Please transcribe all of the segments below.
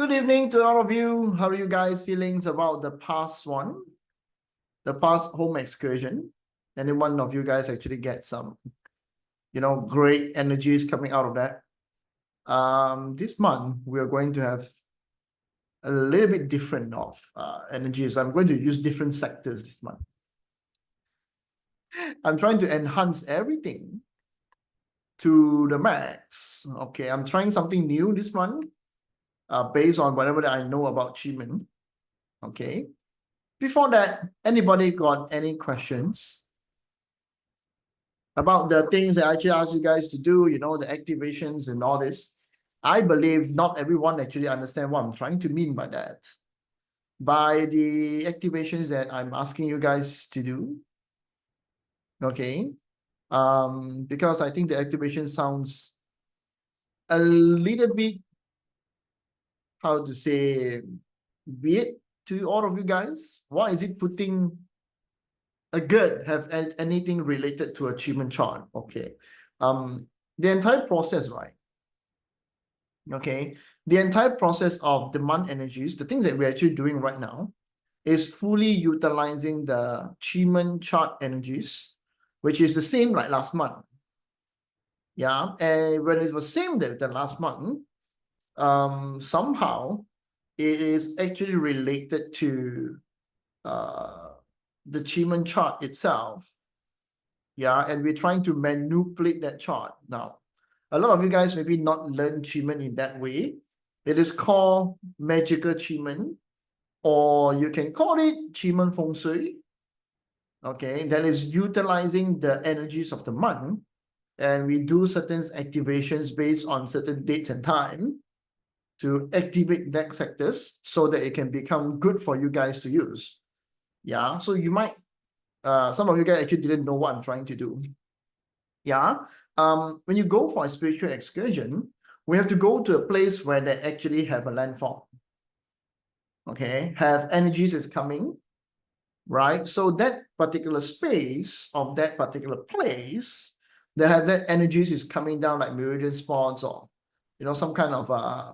Good evening to all of you. How are you guys feeling about the past one, the past home excursion? Any one of you guys actually get some, great energies coming out of that? This month we are going to have a little bit different of energies. I'm going to use different sectors this month. I'm trying to enhance everything to the max. Okay, I'm trying something new this month, based on whatever that I know about Qimen. Okay. Before that, anybody got any questions about the things that I actually asked you guys to do, the activations and all this? I believe not everyone actually understand what I'm trying to mean by that. By the activations that I'm asking you guys to do. Okay. Because I think the activation sounds a little bit, how to say, weird to all of you guys. Why is it putting a good have anything related to achievement chart? Okay. The entire process, right? Okay. The entire process of demand energies, the things that we're actually doing right now, is fully utilizing the achievement chart energies, which is the same like last month. Yeah. And when it was same that the last month, somehow it is actually related to the achievement chart itself. Yeah, and we're trying to manipulate that chart. Now, a lot of you guys maybe not learn Qimen in that way. It is called magical Qimen, or you can call it Qimen Feng Shui. Okay, that is utilizing the energies of the month, and we do certain activations based on certain dates and time to activate that sectors so that it can become good for you guys to use. Yeah, so you might some of you guys actually didn't know what I'm trying to do. Yeah. When you go for a spiritual excursion, we have to go to a place where they actually have a landform. Okay, have energies is coming, right? So that particular space of that particular place that have that energies is coming down like meridian spots or some kind of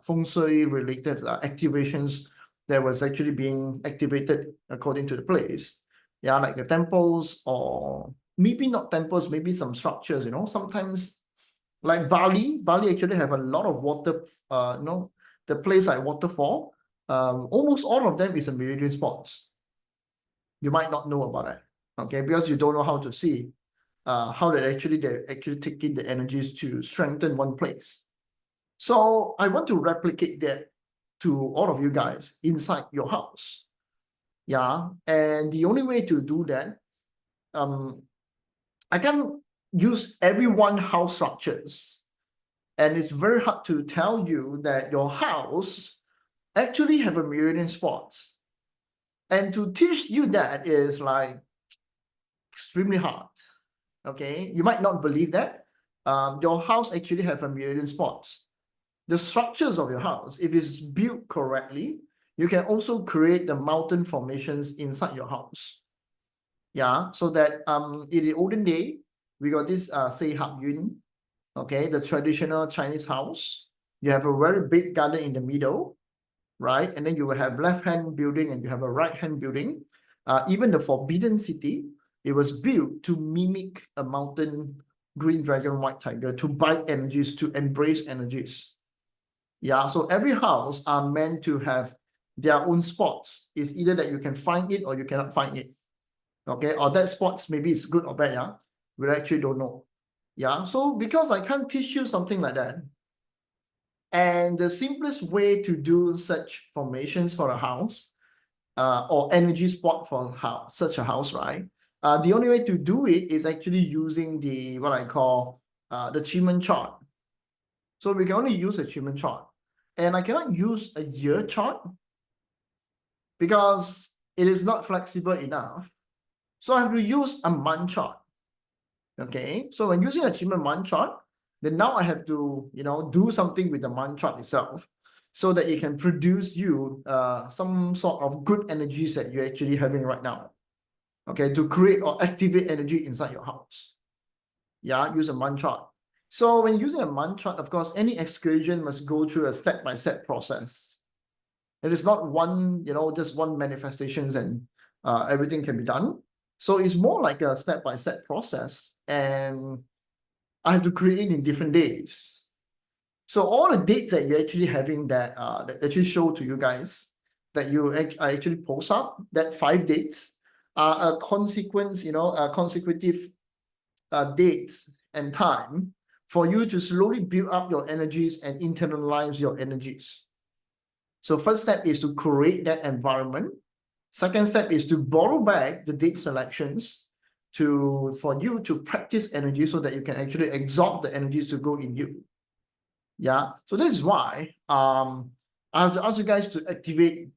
feng shui related activations that was actually being activated according to the place. Yeah, like the temples, or maybe not temples, maybe some structures, sometimes like Bali actually have a lot of water, the place like waterfall, almost all of them is a meridian spots. You might not know about that, okay, because you don't know how to see how they actually take in the energies to strengthen one place. So I want to replicate that to all of you guys inside your house. Yeah, and the only way to do that, I can use every one house structures, and it's very hard to tell you that your house actually have a meridian spots. And to teach you that is like extremely hard. Okay, you might not believe that. Your house actually have a meridian spots. The structures of your house, if it's built correctly, you can also create the mountain formations inside your house. Yeah, so that in the olden day, we got this say hap yun, okay, the traditional Chinese house. You have a very big garden in the middle, right? And then you will have left-hand building and you have a right-hand building. Even the Forbidden City, it was built to mimic a mountain green dragon, white tiger, to bite energies, to embrace energies. Yeah, so every house are meant to have their own spots. It's either that you can find it or you cannot find it. Okay, or that spots maybe it's good or bad, yeah. We actually don't know. Yeah, so because I can't teach you something like that, and the simplest way to do such formations for a house, or energy spot for such a house, right? The only way to do it is actually using the what I call the Qimen chart. So we can only use a Qimen chart, and I cannot use a year chart because it is not flexible enough. So I have to use a month chart. Okay, so when using a Qimen month chart, then now I have to do something with the month chart itself, so that it can produce you some sort of good energies that you're actually having right now. Okay, to create or activate energy inside your house. Yeah, use a month chart. So when using a month chart, of course, any excursion must go through a step-by-step process. It is not one, just one manifestations and everything can be done. So it's more like a step-by-step process, and I have to create in different days. So all the dates that you're actually having that actually show to you guys that I actually post up, that 5 dates are a consequence, consecutive dates and time for you to slowly build up your energies and internalize your energies. So first step is to create that environment. Second step is to borrow back the date selections for you to practice energy so that you can actually absorb the energies to go in you. Yeah, so this is why I have to ask you guys to activate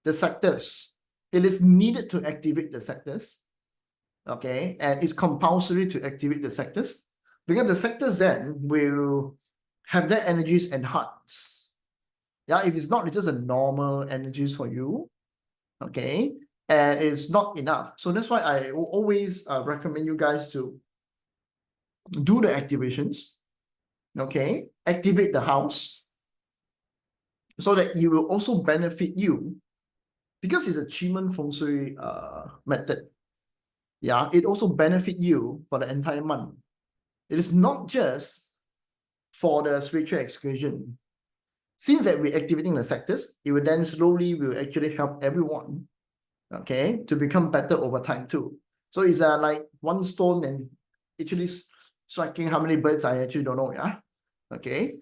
the sectors. It is needed to activate the sectors, okay? And it's compulsory to activate the sectors because the sectors then will have their energies enhanced. Yeah, if it's not, it's just a normal energies for you, okay? And it's not enough. So that's why I always recommend you guys to do the activations, okay? Activate the house so that you will also benefit you because it's a Qimen feng shui method. Yeah, it also benefit you for the entire month. It is not just for the spiritual excursion. Since that we're activating the sectors, it will then slowly will actually help everyone, okay, to become better over time too. So it's like one stone and actually striking how many birds, I actually don't know, yeah? Okay,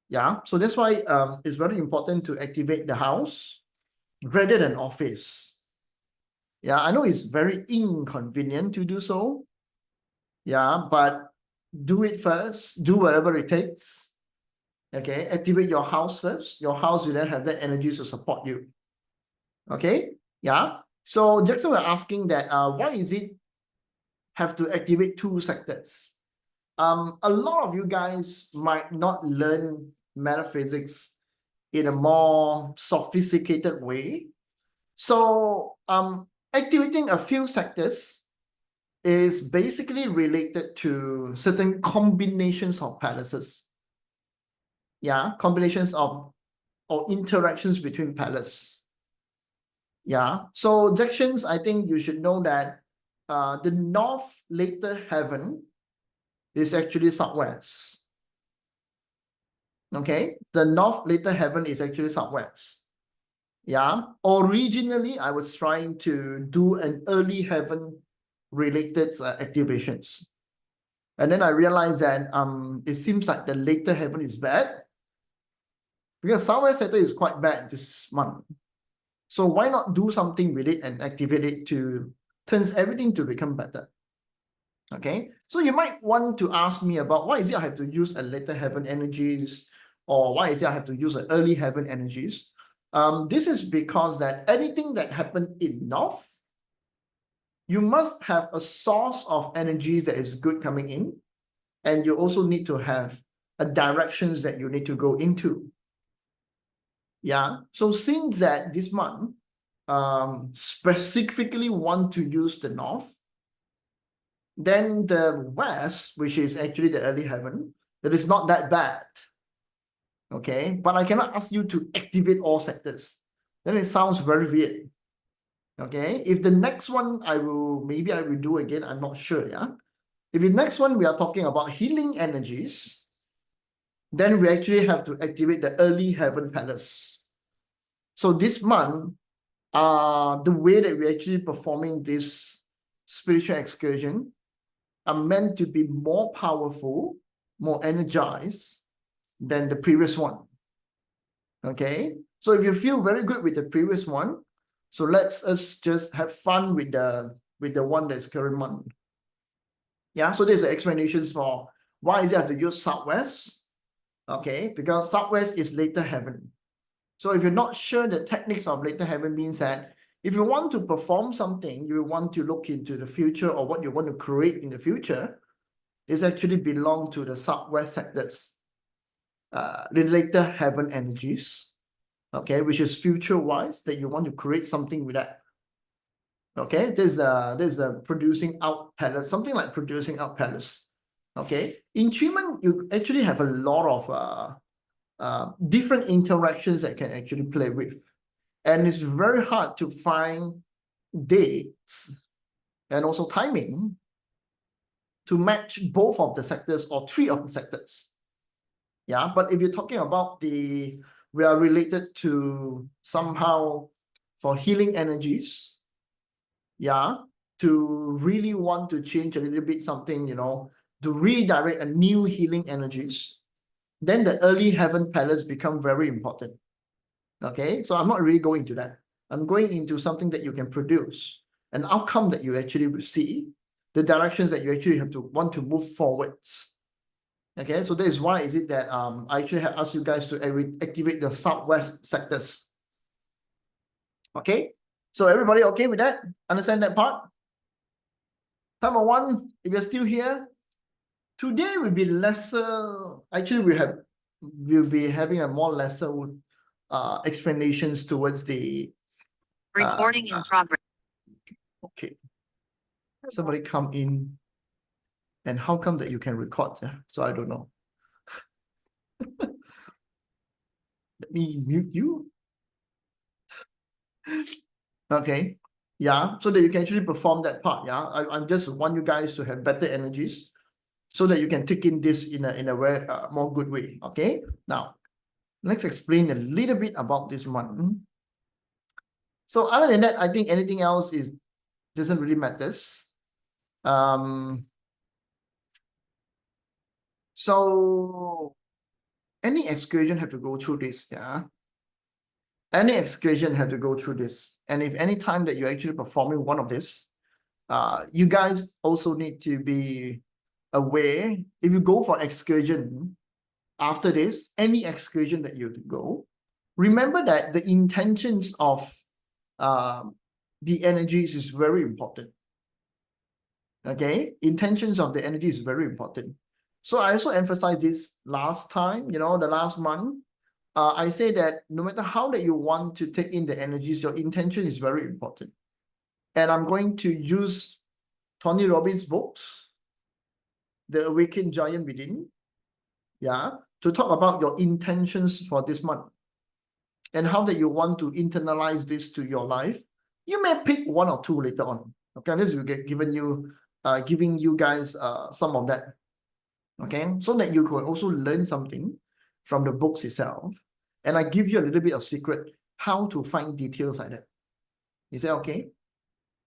yeah, so that's why it's very important to activate the house rather than office. Yeah, I know it's very inconvenient to do so. Yeah, but do it first, do whatever it takes. Okay, activate your house first. Your house will then have that energy to support you. Okay, yeah. So Jackson were asking that why is it have to activate 2 sectors? A lot of you guys might not learn metaphysics in a more sophisticated way. So activating a few sectors is basically related to certain combinations of palaces. Yeah, combinations of or interactions between palaces. Yeah, so Jacksons, I think you should know that the north later heaven is actually southwest. Okay, the north later heaven is actually southwest. Yeah, originally I was trying to do an early heaven related activations. And then I realized that it seems like the later heaven is bad because southwest sector is quite bad this month. So why not do something with it and activate it to turns everything to become better? Okay, so you might want to ask me about why is it I have to use a later heaven energies, or why is it I have to use an early heaven energies? This is because that anything that happened in north, you must have a source of energies that is good coming in, and you also need to have a directions that you need to go into. Yeah, so since that this month, specifically want to use the north, then the west, which is actually the early heaven, that is not that bad. Okay, but I cannot ask you to activate all sectors. Then it sounds very weird. Okay, if the next one maybe I will do again, I'm not sure, yeah. If the next one we are talking about healing energies, then we actually have to activate the early heaven palace. So this month, the way that we're actually performing this spiritual excursion are meant to be more powerful, more energized than the previous one. Okay, so if you feel very good with the previous one, so let's us just have fun with the one that's current month. Yeah, so there's the explanations for why is it have to use southwest. Okay, because southwest is later heaven. So if you're not sure the techniques of later heaven means that if you want to perform something, you want to look into the future or what you want to create in the future, is actually belong to the southwest sectors, the later heaven energies, okay, which is future wise that you want to create something with that. Okay, there's a producing out palace, something like producing out palace. Okay, in Qimen, you actually have a lot of different interactions that can actually play with. And it's very hard to find dates and also timing to match both of the sectors or three of the sectors. Yeah, but if you're talking about we are related to somehow for healing energies, yeah, to really want to change a little bit something, to redirect a new healing energies, then the early heaven palace become very important. Okay, so I'm not really going to that. I'm going into something that you can produce, an outcome that you actually will see, the directions that you actually have to want to move forwards. Okay, so that is why is it that I actually have asked you guys to activate the southwest sectors. Okay, so everybody okay with that? Understand that part? Number one, if you're still here, today will be lesser. Actually, we'll be having a more lesser explanations towards the recording in progress. Okay. Somebody come in, and how come that you can record? So I don't know. Let me mute you. Okay. Yeah, so that you can actually perform that part. Yeah, I just want you guys to have better energies so that you can take in this in a very more good way. Okay. Now, let's explain a little bit about this one. So other than that, I think anything else doesn't really matters. So any excursion have to go through this, yeah. Any excursion have to go through this. And if any time that you're actually performing one of this, you guys also need to be aware, if you go for excursion after this, any excursion that you go, remember that the intentions of the energies is very important. Okay, intentions of the energy is very important. So I also emphasized this last time, the last month. I say that no matter how that you want to take in the energies, your intention is very important. And I'm going to use Tony Robbins' books, The Awakened Giant Within, yeah, to talk about your intentions for this month and how that you want to internalize this to your life. You may pick one or two later on. Okay, this will get giving you guys some of that. Okay, so that you could also learn something from the books itself. And I give you a little bit of secret how to find details like that. Is that okay?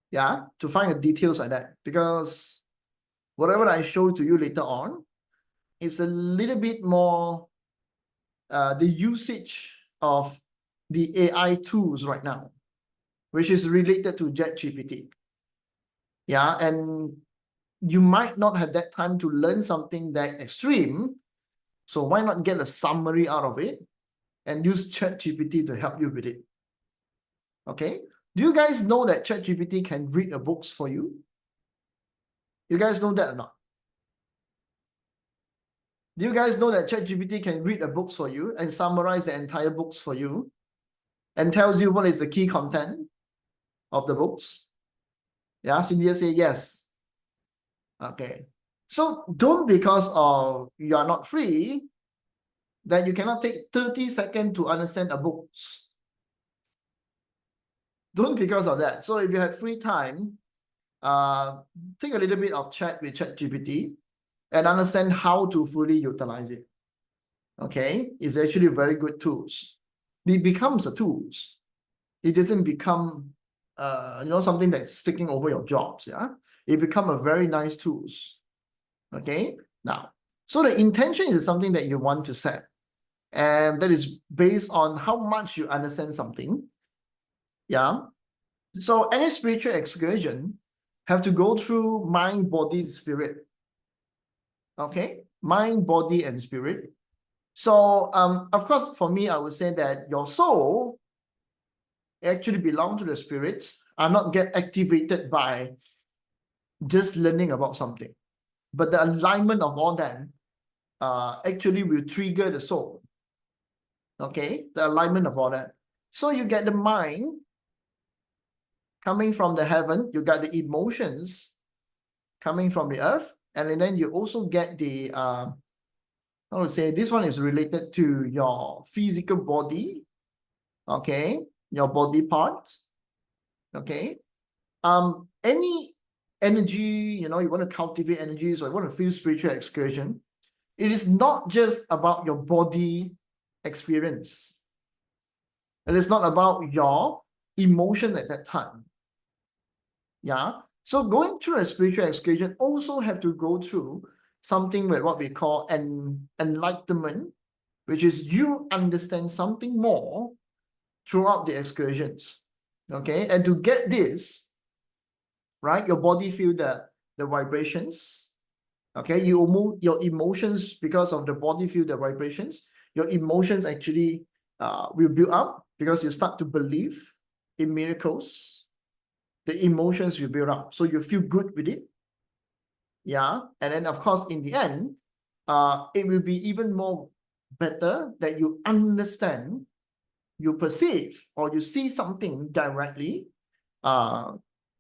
Yeah, to find the details like that. Because whatever I show to you later on, it's a little bit more the usage of the AI tools right now, which is related to ChatGPT. Yeah, and you might not have that time to learn something that extreme. So why not get a summary out of it and use ChatGPT to help you with it? Okay. Do you guys know that ChatGPT can read the books for you? You guys know that or not? Do you guys know that ChatGPT can read the books for you and summarize the entire books for you and tells you what is the key content of the books? Yeah, Cynthia say yes. Okay. So don't because of you are not free that you cannot take 30 seconds to understand a book. Don't because of that. So if you have free time, take a little bit of chat with ChatGPT and understand how to fully utilize it. Okay, it's actually very good tools. It becomes a tools. It doesn't become something that's sticking over your jobs. Yeah, it become a very nice tools. Okay, now, so the intention is something that you want to set, and that is based on how much you understand something. Yeah, so any spiritual excursion have to go through mind, body, spirit. Okay, mind, body, and spirit. So of course, for me, I would say that your soul actually belong to the spirits, are not get activated by just learning about something. But the alignment of all them actually will trigger the soul. Okay, the alignment of all that. So you get the mind coming from the heaven, you got the emotions coming from the earth, and then you also get the I would say this one is related to your physical body, okay, your body parts, okay. Any energy, you want to cultivate energies or you want to feel spiritual excursion, it is not just about your body experience. It is not about your emotion at that time. Yeah. So going through a spiritual excursion also have to go through something with what we call an enlightenment, which is you understand something more throughout the excursions. Okay. And to get this, right, your body feel the vibrations. Okay. You move your emotions because of the body feel the vibrations. Your emotions actually will build up because you start to believe in miracles. The emotions will build up. So you feel good with it. Yeah. And then of course, in the end, it will be even more better that you understand, you perceive, or you see something directly.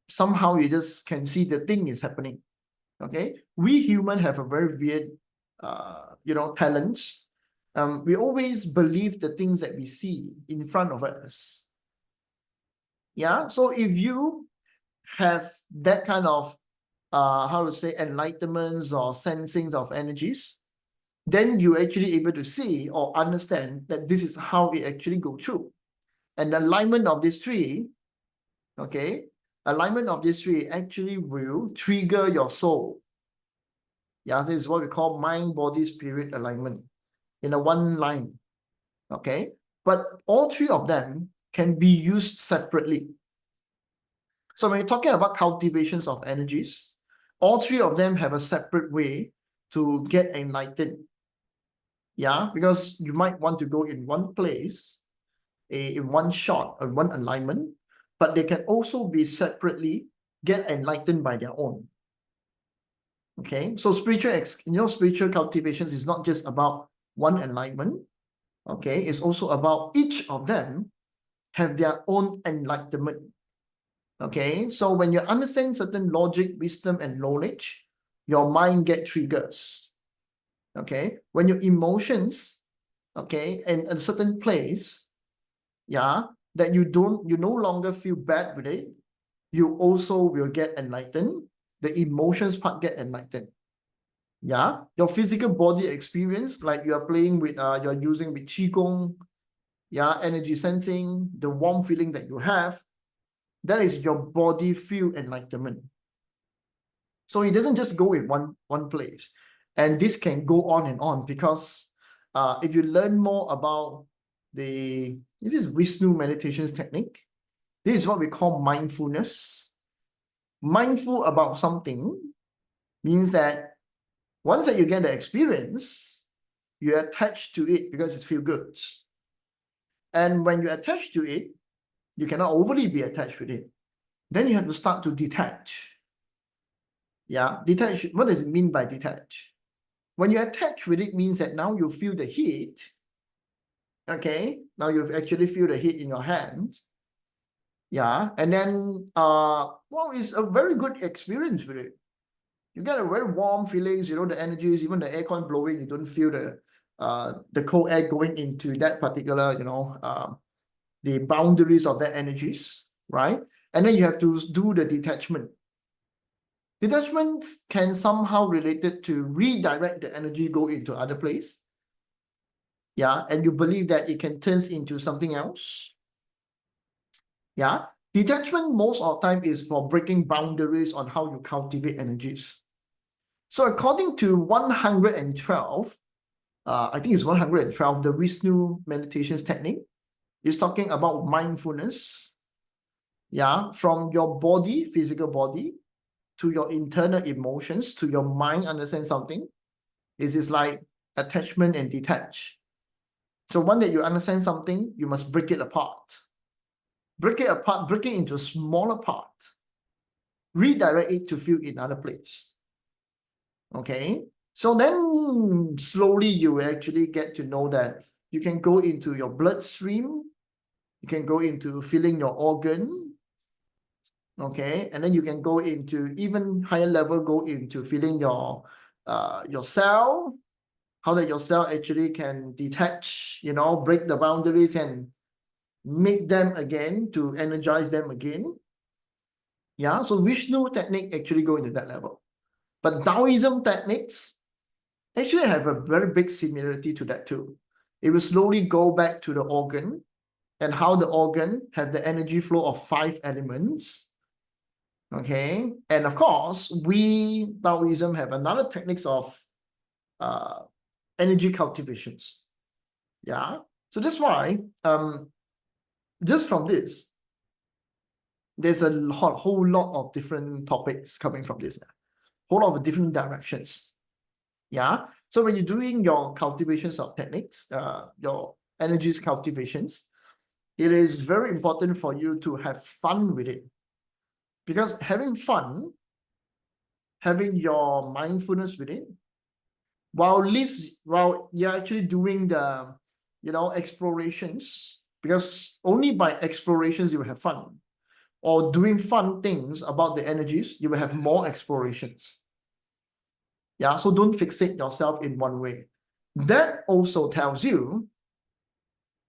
Somehow you just can see the thing is happening. Okay. We human have a very weird, talents. We always believe the things that we see in front of us. Yeah. So if you have that kind of how to say enlightenments or sensings of energies, then you're actually able to see or understand that this is how it actually go through. And the alignment of this tree, okay, alignment of this tree actually will trigger your soul. Yeah, this is what we call mind, body, spirit alignment in a one line. Okay, but all three of them can be used separately. So when you're talking about cultivations of energies, all three of them have a separate way to get enlightened. Yeah, because you might want to go in one place, in one shot, or one alignment, but they can also be separately get enlightened by their own. Okay, so spiritual cultivations is not just about one enlightenment. Okay, it's also about each of them have their own enlightenment. Okay, so when you understand certain logic, wisdom, and knowledge, your mind get triggers. Okay, when your emotions, okay, in a certain place, yeah, that you no longer feel bad with it, you also will get enlightened. The emotions part get enlightened. Yeah, your physical body experience, like you are playing with, you're using with Qigong, yeah, energy sensing, the warm feeling that you have, that is your body feel enlightenment. So it doesn't just go in one place. And this can go on and on because if you learn more about this is Vishnu meditations technique. This is what we call mindfulness. Mindful about something means that once that you get the experience, you attach to it because it feels good. And when you attach to it, you cannot overly be attached with it. Then you have to start to detach. Yeah, detach. What does it mean by detach? When you attach with it means that now you feel the heat. Okay, now you actually feel the heat in your hands. Yeah, and then well, it's a very good experience with it. You get a very warm feelings, the energies, even the aircon blowing, you don't feel the cold air going into that particular, the boundaries of that energies, right? And then you have to do the detachment. Detachment can somehow related to redirect the energy go into other place. Yeah, and you believe that it can turn into something else. Yeah, detachment most of the time is for breaking boundaries on how you cultivate energies. So according to 112, I think it's 112, the Vishnu meditations technique is talking about mindfulness. Yeah, from your body, physical body, to your internal emotions, to your mind, understand something. This is like attachment and detach. So one that you understand something, you must break it apart. Break it apart, break it into a smaller part. Redirect it to feel in another place. Okay. So then slowly you will actually get to know that you can go into your bloodstream. You can go into feeling your organ. Okay. And then you can go into even higher level, go into feeling your cell, how that your cell actually can detach, you know, break the boundaries and make them again to energize them again. Yeah, so Vishnu technique actually go into that level. But Taoism techniques actually have a very big similarity to that too. It will slowly go back to the organ and how the organ have the energy flow of 5 elements. Okay, and of course, we Taoism have another techniques of energy cultivations. Yeah, so that's why just from this, there's a whole lot of different topics coming from this, whole lot of different directions. Yeah, so when you're doing your cultivations of techniques, your energies cultivations, it is very important for you to have fun with it, because having fun, having your mindfulness with it, while you're actually doing the, you know, explorations, because only by explorations you will have fun, or doing fun things about the energies, you will have more explorations. Yeah, so don't fixate yourself in one way. That also tells you,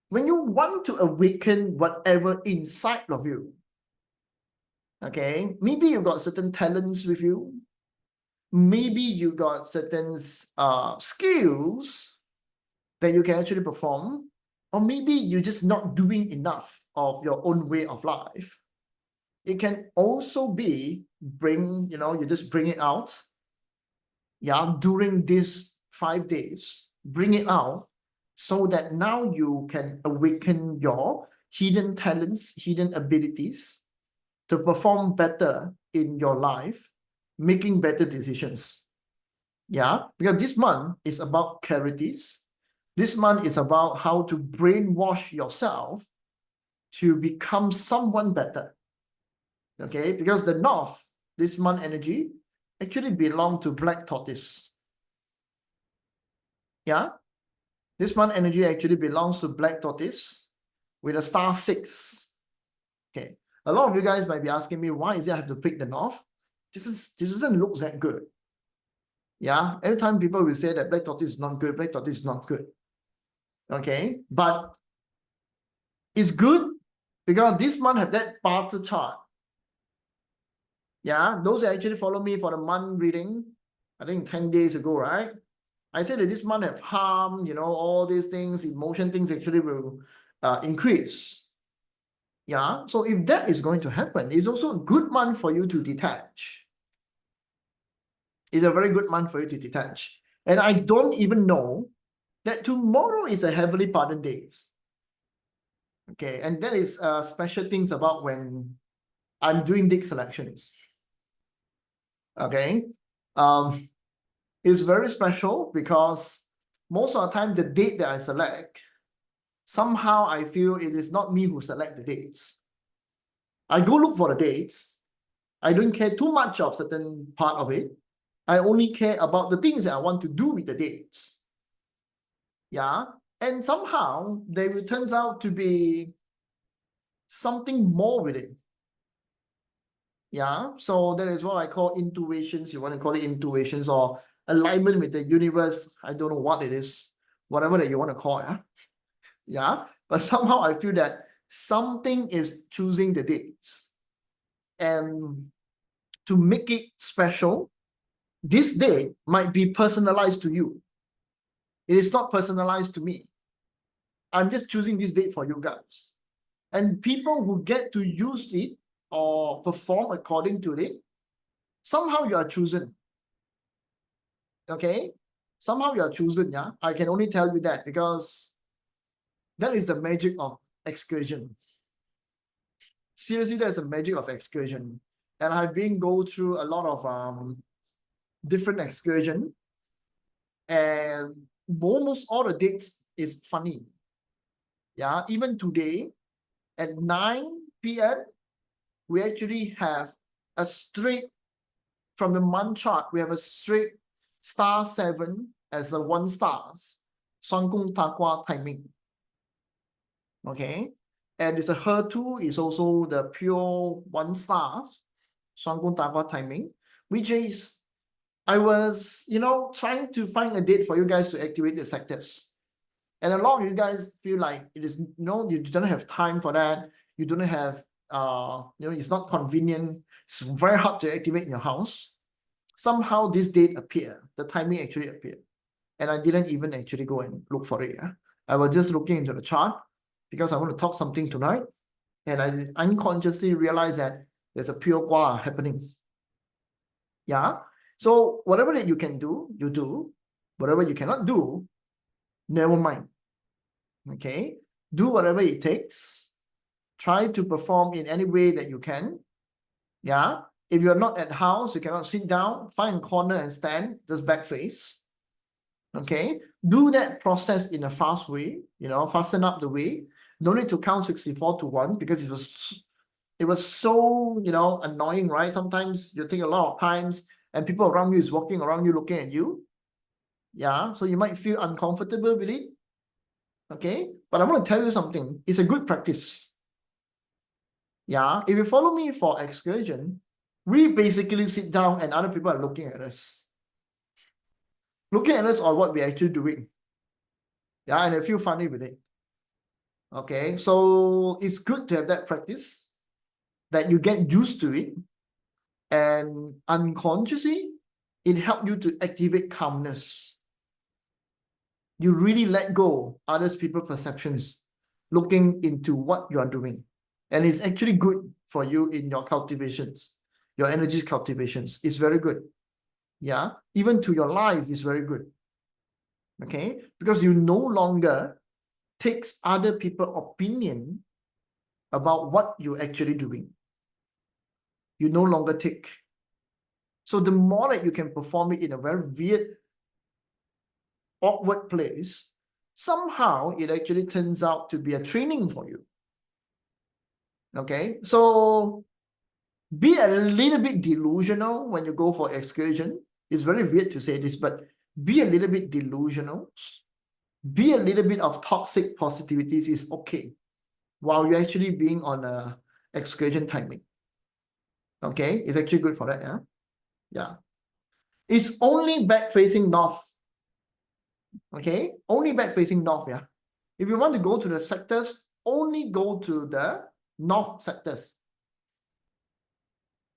when you want to awaken whatever inside of you, okay, maybe you got certain talents with you, maybe you got certain skills that you can actually perform, or maybe you're just not doing enough of your own way of life. It can also be you just bring it out, yeah, during these 5 days, bring it out, so that now you can awaken your hidden talents, hidden abilities to perform better in your life, making better decisions. Yeah, because this month is about clarities. This month is about how to brainwash yourself to become someone better. Okay, because the North, this month energy, actually belong to Black Tortoise. Yeah, this month energy actually belongs to Black Tortoise with a star 6. Okay, a lot of you guys might be asking me, why is it I have to pick the North? This doesn't look that good. Yeah, every time people will say that Black Tortoise is not good, Black Tortoise is not good. Okay, but it's good because this month have that barter chart. Yeah, those that actually follow me for the month reading, I think 10 days ago, right? I said that this month have harm, you know, all these things, emotion things actually will increase. Yeah, so if that is going to happen, it's also a good month for you to detach. It's a very good month for you to detach. And I don't even know that tomorrow is a heavily pardoned days. Okay, and that is special things about when I'm doing dick selections. Okay, it's very special because most of the time the date that I select, somehow I feel it is not me who select the dates. I go look for the dates. I don't care too much of certain part of it. I only care about the things that I want to do with the dates. Yeah, and somehow they will turns out to be something more with it. Yeah, so that is what I call intuitions. You want to call it intuitions or alignment with the universe. I don't know what it is, whatever that you want to call it. Yeah, but somehow I feel that something is choosing the dates. And to make it special, this day might be personalized to you. It is not personalized to me. I'm just choosing this date for you guys. And people who get to use it or perform according to it, somehow you are chosen. Okay? Somehow you are chosen, yeah? I can only tell you that because that is the magic of excursion. Seriously, that's the magic of excursion. And I've been go through a lot of different excursion, and almost all the dates is funny. Yeah, even today at 9 p.m., we actually have a straight, from the month chart, we have a straight star 7 as a 1 stars, 双宫大卦 timing. Okay, and it's a her2 is also the pure 1 stars, 双宫大卦 timing, which is I was, trying to find a date for you guys to activate the sectors. And a lot of you guys feel like it is, you don't have time for that. You don't have, it's not convenient. It's very hard to activate in your house. Somehow this date appeared. The timing actually appeared. And I didn't even actually go and look for it. Yeah? I was just looking into the chart because I want to talk something tonight. And I unconsciously realized that there's a pure gua happening. Yeah. So whatever that you can do, you do. Whatever you cannot do, never mind. Okay. Do whatever it takes. Try to perform in any way that you can. Yeah. If you're not at house, you cannot sit down, find a corner and stand, just back face. Okay. Do that process in a fast way, fasten up the way. No need to count 64 to 1 because it was so, annoying, right? Sometimes you take a lot of times and people around you is walking around you, looking at you. Yeah. So you might feel uncomfortable with it. Okay. But I'm going to tell you something. It's a good practice. Yeah. If you follow me for excursion, we basically sit down and other people are looking at us. Looking at us on what we're actually doing. Yeah. And they feel funny with it. Okay. So it's good to have that practice, that you get used to it. And unconsciously, it helps you to activate calmness. You really let go others people's perceptions, looking into what you are doing. And it's actually good for you in your cultivations, your energy cultivations. It's very good. Yeah. Even to your life is very good. Okay. Because you no longer takes other people's opinion about what you're actually doing. You no longer take. So the more that you can perform it in a very weird, awkward place, somehow it actually turns out to be a training for you. Okay, so be a little bit delusional when you go for excursion. It's very weird to say this, but be a little bit delusional. Be a little bit of toxic positivities is okay while you're actually being on a excursion timing. Okay, it's actually good for that. Yeah. Yeah. It's only back facing north. Okay, only back facing north. Yeah. If you want to go to the sectors, only go to the north sectors.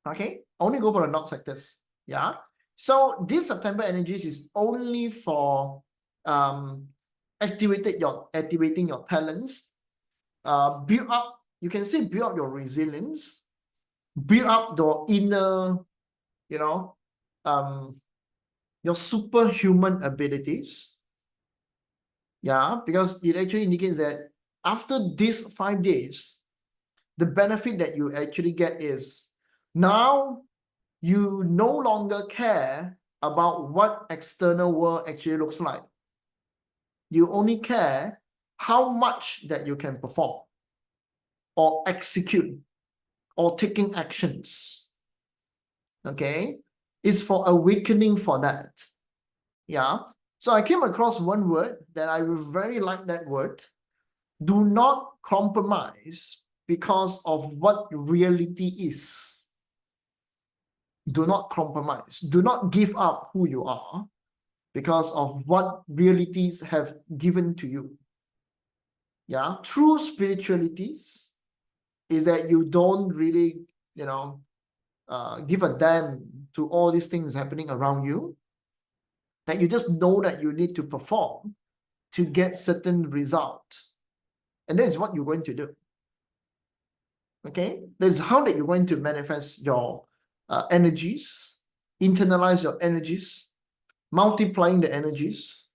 Okay, only go for the north sectors. Yeah. So this September energies is only for activating your talents, build up. You can say build up your resilience, build up your inner, your superhuman abilities. Yeah, because it actually indicates that after these 5 days, the benefit that you actually get is now you no longer care about what external world actually looks like. You only care how much that you can perform or execute or taking actions. Okay, it's for awakening for that. Yeah. So I came across one word that I very like that word. Do not compromise because of what reality is. Do not compromise. Do not give up who you are because of what realities have given to you. Yeah. True spiritualities is that you don't really, give a damn to all these things happening around you. That you just know that you need to perform to get certain result. And that is what you're going to do. Okay? That is how that you're going to manifest your energies, internalize your energies, multiplying the energies.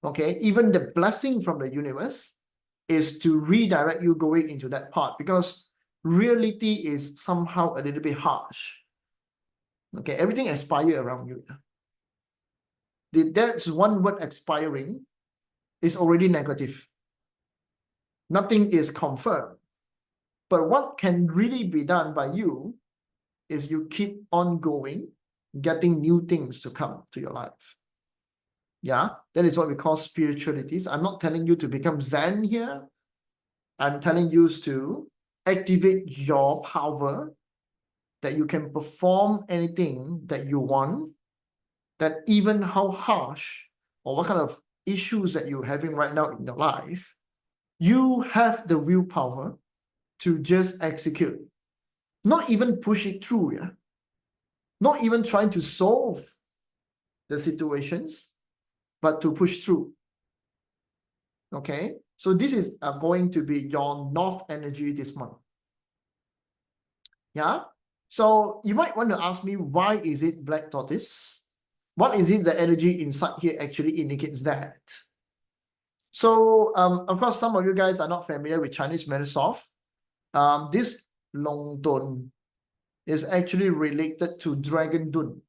Okay? Even the blessing from the universe is to redirect you going into that part because reality is somehow a little bit harsh. Okay? Everything expires around you. That's one word, expiring, is already negative. Nothing is confirmed. But what can really be done by you is you keep on going, getting new things to come to your life. Yeah, that is what we call spiritualities. I'm not telling you to become Zen here. I'm telling you to activate your power, that you can perform anything that you want that even how harsh or what kind of issues that you're having right now in your life, you have the willpower to just execute. Not even push it through, yeah? Not even trying to solve the situations, but to push through. Okay? So this is going to be your North energy this month. Yeah? So you might want to ask me, why is it black tortoise? What is it the energy inside here actually indicates that? So, of course, some of you guys are not familiar with Chinese medicine. This Long Dun is actually related to Dragon Dun.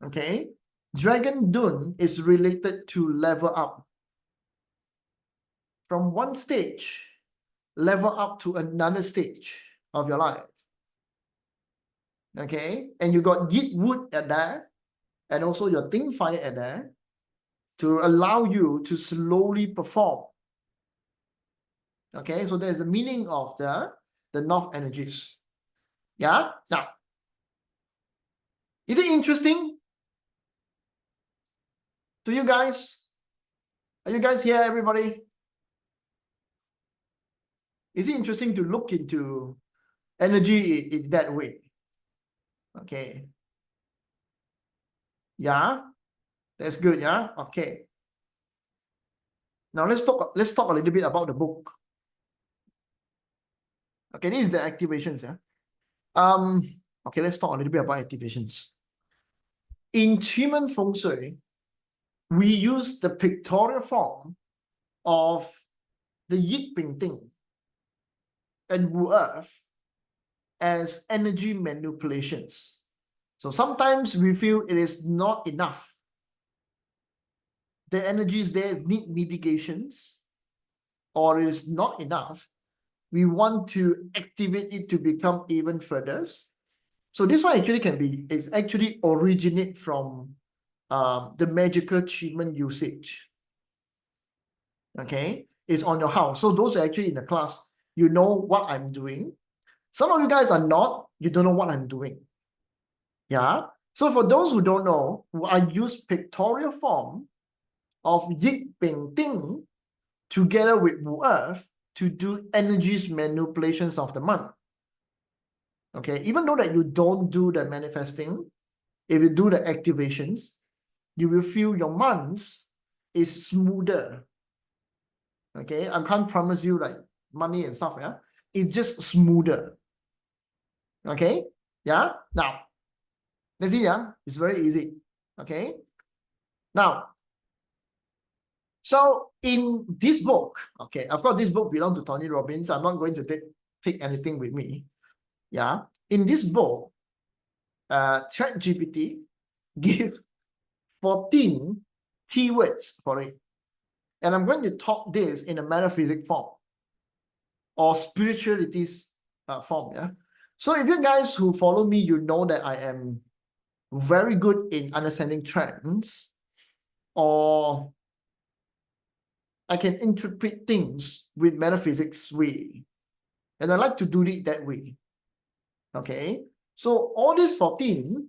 Okay? Dragon Dun is related to level up. From one stage, level up to another stage of your life. Okay? And you got Yit Wood at there, and also your Ting Fire at there, to allow you to slowly perform. Okay? So there's a meaning of the North energies. Yeah? Now, is it interesting to you guys? Are you guys here, everybody? Is it interesting to look into energy in that way? Okay. Yeah, that's good. Yeah. Okay. Now let's talk a little bit about the book. Okay, this is the activations. Yeah. Okay, let's talk a little bit about activations. In Qimen Feng Shui, we use the pictorial form of the Yip Ping Ting and Wu Earth as energy manipulations. So sometimes we feel it is not enough. The energies there need mitigations, or it is not enough. We want to activate it to become even further. So this one actually is actually originate from the magical Qimen usage. Okay, it's on your house. So those are actually in the class, you know what I'm doing. Some of you guys are not, you don't know what I'm doing. Yeah. So for those who don't know, I use pictorial form of Yip Ping Ting together with Wu Earth to do energies manipulations of the month. Okay, even though that you don't do the manifesting, if you do the activations, you will feel your months is smoother. Okay, I can't promise you like money and stuff, yeah. It's just smoother. Okay, yeah. Now, let's see, yeah. It's very easy. Okay. Now, so in this book, okay, of course, this book belongs to Tony Robbins. I'm not going to take anything with me. Yeah. In this book, ChatGPT give 14 keywords for it. And I'm going to talk this in a metaphysics form or spiritualities form. Yeah. So if you guys who follow me, you know that I am very good in understanding trends, or I can interpret things with metaphysics way. And I like to do it that way. Okay. So all these 14,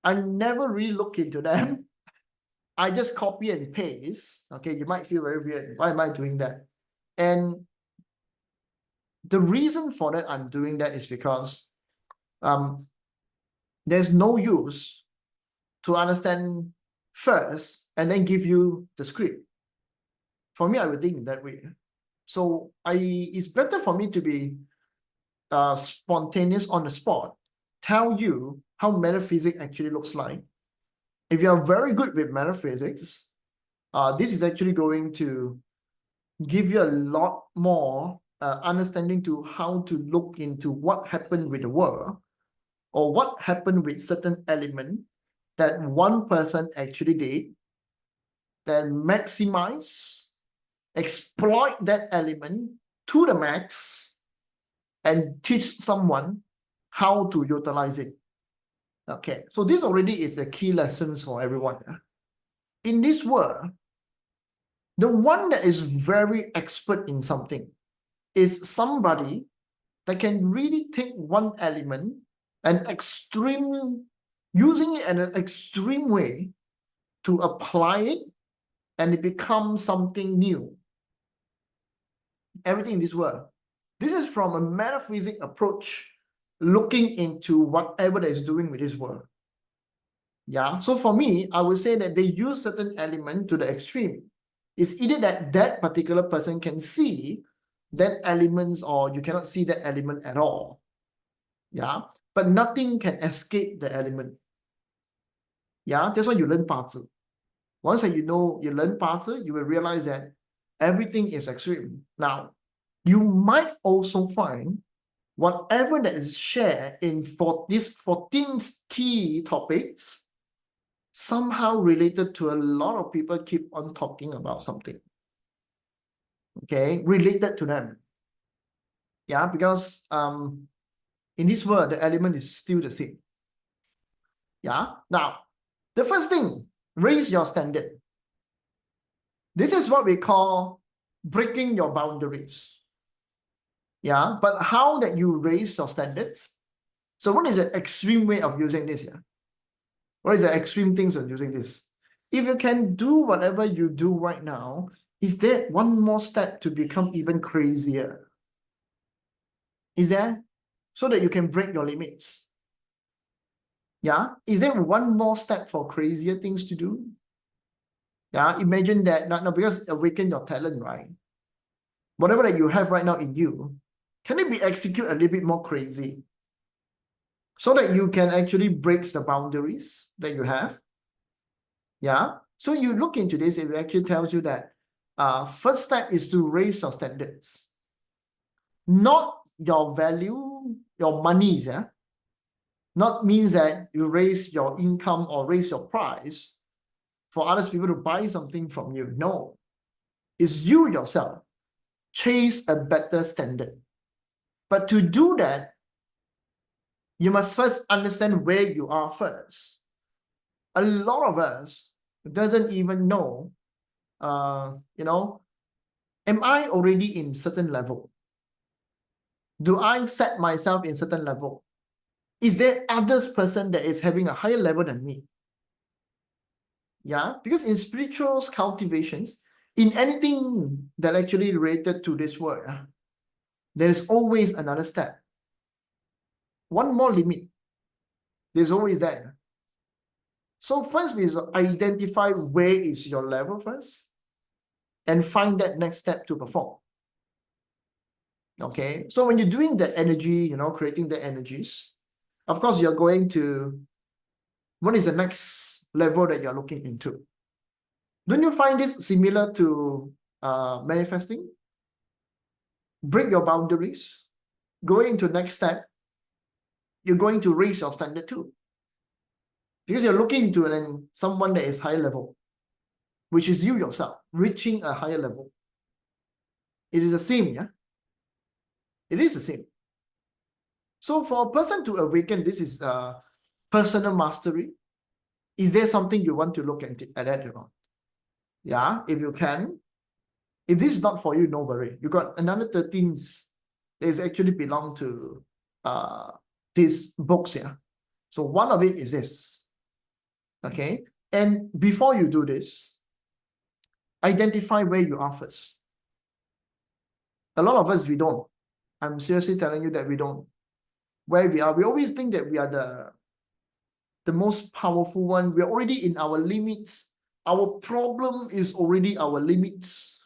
I never really look into them. I just copy and paste. Okay, you might feel very weird. Why am I doing that? And the reason for that I'm doing that is because there's no use to understand first and then give you the script. For me, I would think that way. So it's better for me to be spontaneous on the spot, tell you how metaphysics actually looks like. If you are very good with metaphysics, this is actually going to give you a lot more understanding to how to look into what happened with the world, or what happened with certain element that one person actually did, then maximize, exploit that element to the max, and teach someone how to utilize it. Okay, so this already is a key lessons for everyone. In this world, the one that is very expert in something is somebody that can really take one element and extreme using it in an extreme way to apply it, and it becomes something new. Everything in this world. This is from a metaphysic approach, looking into whatever that is doing with this world. Yeah. So for me, I would say that they use certain element to the extreme. It's either that that particular person can see that elements, or you cannot see that element at all. Yeah. But nothing can escape the element. Yeah. That's why you learn 八字. Once that you learn 八字, you will realize that everything is extreme. Now, you might also find whatever that is shared in these 14 key topics somehow related to a lot of people keep on talking about something. Okay, related to them. Yeah, because in this world, the element is still the same. Yeah. Now, the first thing, raise your standard. This is what we call breaking your boundaries. Yeah, but how that you raise your standards? So what is the extreme way of using this? Yeah, what is the extreme things of using this? If you can do whatever you do right now, is there one more step to become even crazier? Is there? So that you can break your limits. Yeah, is there one more step for crazier things to do? Yeah, imagine that. No, because awaken your talent, right? Whatever that you have right now in you, can it be executed a little bit more crazy? So that you can actually break the boundaries that you have. Yeah. So you look into this, it actually tells you that first step is to raise your standards. Not your value, your monies. Yeah? Not means that you raise your income or raise your price for other people to buy something from you. No. It's you yourself. Chase a better standard. But to do that, you must first understand where you are first. A lot of us doesn't even know, am I already in certain level? Do I set myself in certain level? Is there others person that is having a higher level than me? Yeah, because in spiritual cultivations, in anything that actually related to this world, there is always another step. One more limit. There's always that. So first is identify where is your level first and find that next step to perform. Okay, so when you're doing the energy, creating the energies, of course, you're going to, what is the next level that you're looking into? Don't you find this similar to manifesting? Break your boundaries, going into next step, you're going to raise your standard too. Because you're looking into someone that is higher level, which is you yourself, reaching a higher level. It is the same, yeah? It is the same. So for a person to awaken, this is personal mastery. Is there something you want to look at that? Yeah, if you can. If this is not for you, no worry. You got another 13 that is actually belong to these books here. So one of it is this. Okay. And before you do this, identify where you are first. A lot of us, we don't. I'm seriously telling you that we don't. Where we are, we always think that we are the most powerful one. We're already in our limits. Our problem is already our limits.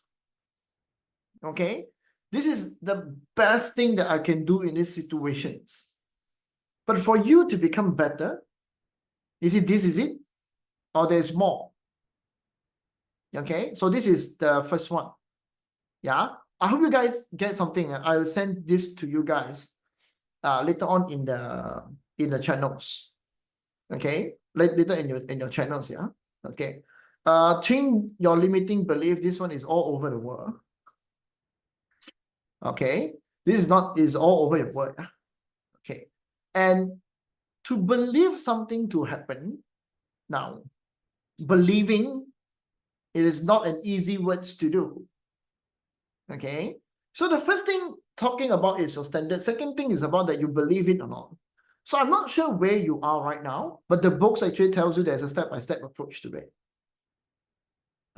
Okay? This is the best thing that I can do in these situations. But for you to become better, is it? Or there's more? Okay? So this is the first one. Yeah? I hope you guys get something. I will send this to you guys later on in the channels. Okay? Later in your channels, yeah? Okay. Change your limiting belief. This one is all over the world. Okay. This is all over the world. Okay. And to believe something to happen, now, believing, it is not an easy words to do. Okay. So the first thing talking about is your standard. Second thing is about that you believe it or not. So I'm not sure where you are right now, but the books actually tells you there's a step-by-step approach to it.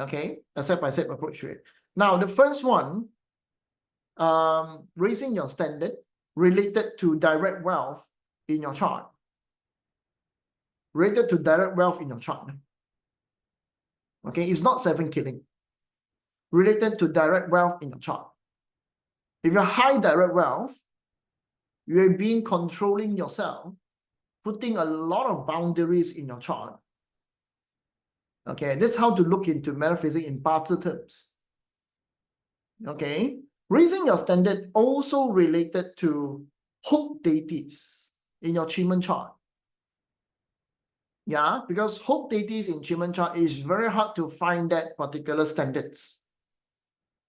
Okay, a step-by-step approach to it. Now, the first one, raising your standard related to direct wealth in your chart. Related to direct wealth in your chart. Okay, it's not 7 killing. Related to direct wealth in your chart. If you're high direct wealth, you're being controlling yourself, putting a lot of boundaries in your chart. Okay, this is how to look into metaphysics in parts terms. Okay, raising your standard also related to hope deities in your Qimen chart. Yeah, because hope deities in Qimen chart is very hard to find that particular standards.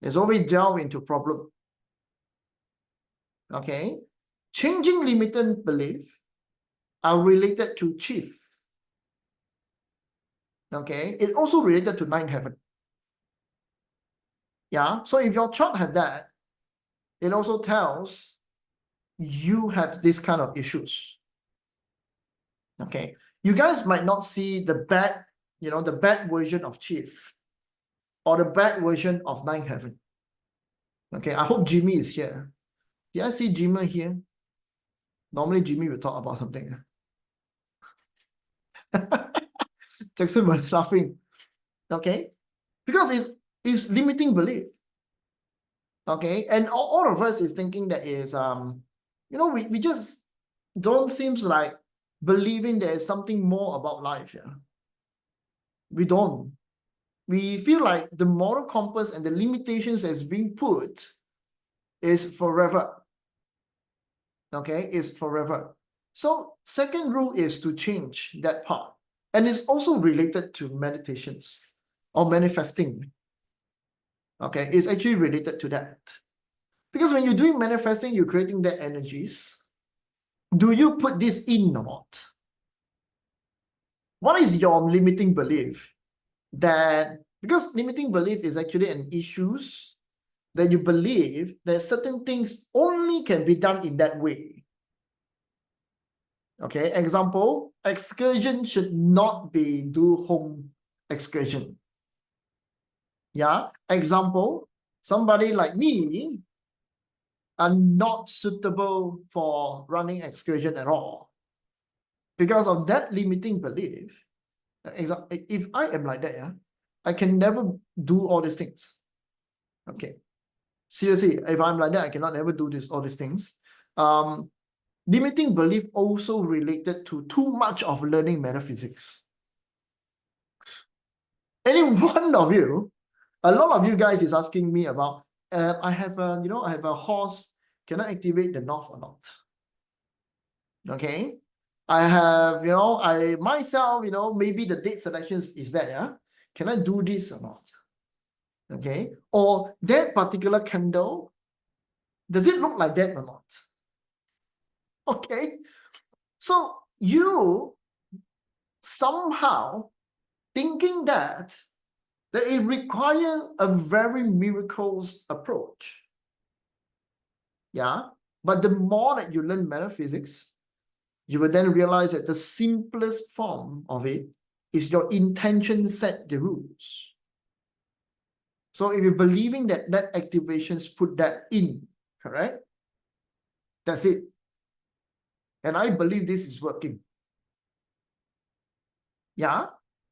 It's always delve into problem. Okay, changing limited belief are related to chief. Okay, it also related to ninth heaven. Yeah, so if your chart have that, it also tells you have this kind of issues. Okay, you guys might not see the bad, the bad version of chief or the bad version of ninth heaven. Okay, I hope Jimmy is here. Did I see Jimmy here? Normally Jimmy will talk about something. Jackson was laughing. Okay, because it's limiting belief. Okay, and all of us is thinking that is we just don't seems like believing there is something more about life. Yeah, we don't. We feel like the moral compass and the limitations that's being put is forever. Okay, is forever. So second rule is to change that part, and it's also related to meditations or manifesting. Okay, it's actually related to that. Because when you're doing manifesting, you're creating that energies. Do you put this in or not? What is your limiting belief? That because limiting belief is actually an issues that you believe that certain things only can be done in that way. Okay, example, excursion should not be do home excursion. Yeah, example, somebody like me are not suitable for running excursion at all. Because of that limiting belief, if I am like that, yeah, I can never do all these things. Okay. Seriously, if I'm like that, I cannot ever do all these things. Limiting belief also related to too much of learning metaphysics. Any one of you, a lot of you guys is asking me about, I have a horse. Can I activate the north or not? Okay. I have, I myself, maybe the date selections is that, yeah. Can I do this or not? Okay. Or that particular candle, does it look like that or not? Okay. So you somehow thinking that it requires a very miracles approach. Yeah. But the more that you learn metaphysics, you will then realize that the simplest form of it is your intention set the rules. So if you're believing that activations put that in, correct? That's it. And I believe this is working. Yeah.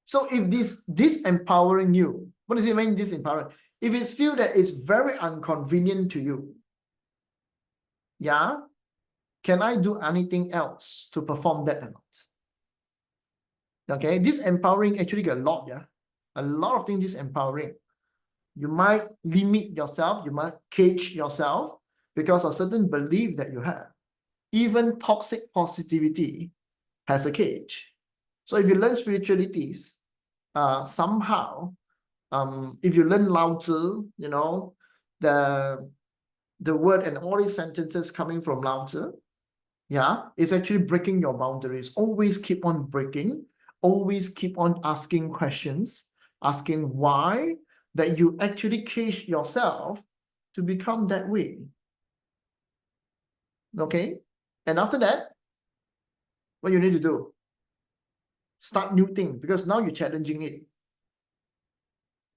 So if this empowering you, what does it mean disempowering? If it's feel that it's very inconvenient to you, yeah, can I do anything else to perform that or not? Okay, this empowering actually get a lot, yeah. A lot of things disempowering. You might limit yourself, you might cage yourself because of certain belief that you have. Even toxic positivity has a cage. So if you learn spiritualities, somehow, if you learn Lao Tzu, the word and all these sentences coming from Lao Tzu, yeah, it's actually breaking your boundaries. Always keep on breaking, always keep on asking questions, asking why, that you actually cage yourself to become that way. Okay? And after that, What you need to do? Start new thing, because now you're challenging it.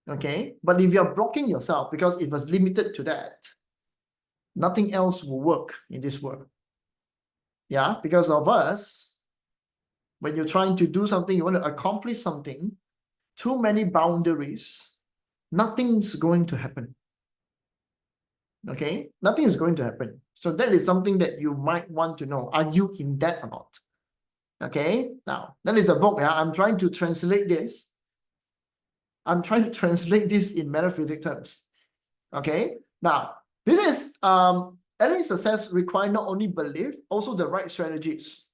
Okay, but if you're blocking yourself because it was limited to that, nothing else will work in this world. Yeah, because of us, when you're trying to do something, you want to accomplish something, too many boundaries, nothing's going to happen. Okay, nothing is going to happen. So that is something that you might want to know. Are you in that or not? Okay, now that is the book. Yeah, I'm trying to translate this. I'm trying to translate this in metaphysics terms. Okay, now this is any success require not only belief, also the right strategies.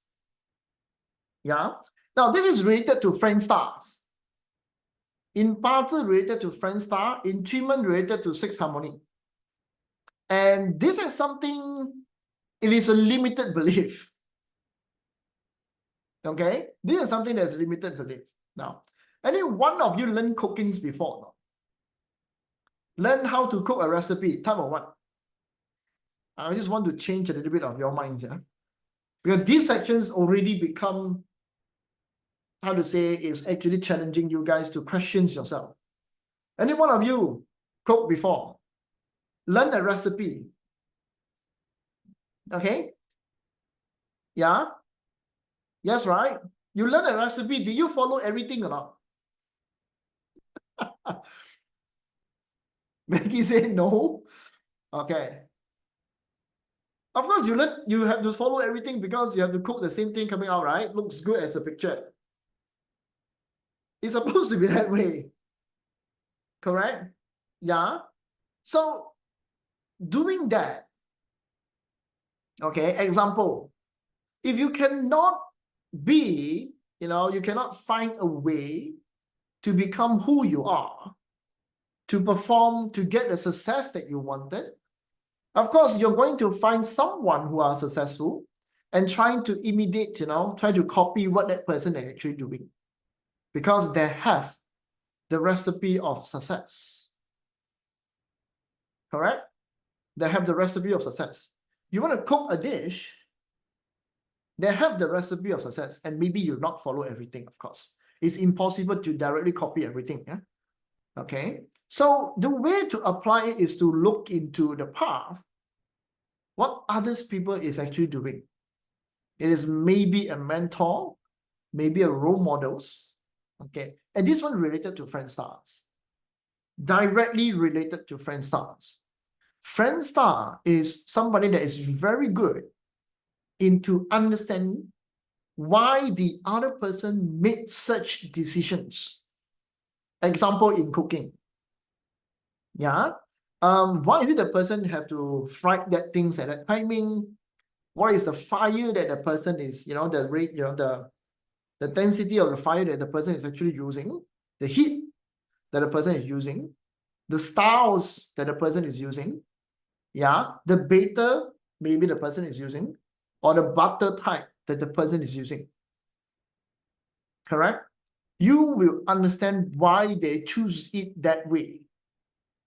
Yeah. Now this is related to friend stars. In Parter related to friend star, in Qimen related to sixth harmony. And this is something, it is a limited belief. Okay, this is something that's limited belief. Now, any one of you learned cookings before? No? Learn how to cook a recipe, type of what? I just want to change a little bit of your minds, yeah? Because these sections already become, how to say, is actually challenging you guys to question yourself. Any one of you cook before? Learn a recipe. Okay? Yeah? Yes, right? You learn a recipe. Did you follow everything or not? Maggie said no. Okay. Of course, you have to follow everything because you have to cook the same thing coming out, right? Looks good as a picture. It's supposed to be that way. Correct? Yeah. So doing that, okay, example, if you cannot be, you cannot find a way to become who you are, to perform, to get the success that you wanted, of course, you're going to find someone who are successful and trying to imitate, try to copy what that person is actually doing. Because they have the recipe of success. Correct? They have the recipe of success. You want to cook a dish, they have the recipe of success, and maybe you not follow everything, of course. It's impossible to directly copy everything. Yeah? Okay. So the way to apply it is to look into the path, what others people is actually doing. It is maybe a mentor, maybe a role models. Okay. And this one related to friend stars. Directly related to friend stars. Friend star is somebody that is very good into understanding why the other person made such decisions. Example in cooking. Yeah. Why is it the person have to fry that things at that timing? What is the fire that the person is, the rate, the density of the fire that the person is actually using, the heat that the person is using, the styles that the person is using, yeah, the batter maybe the person is using, or the butter type that the person is using. Correct? You will understand why they choose it that way.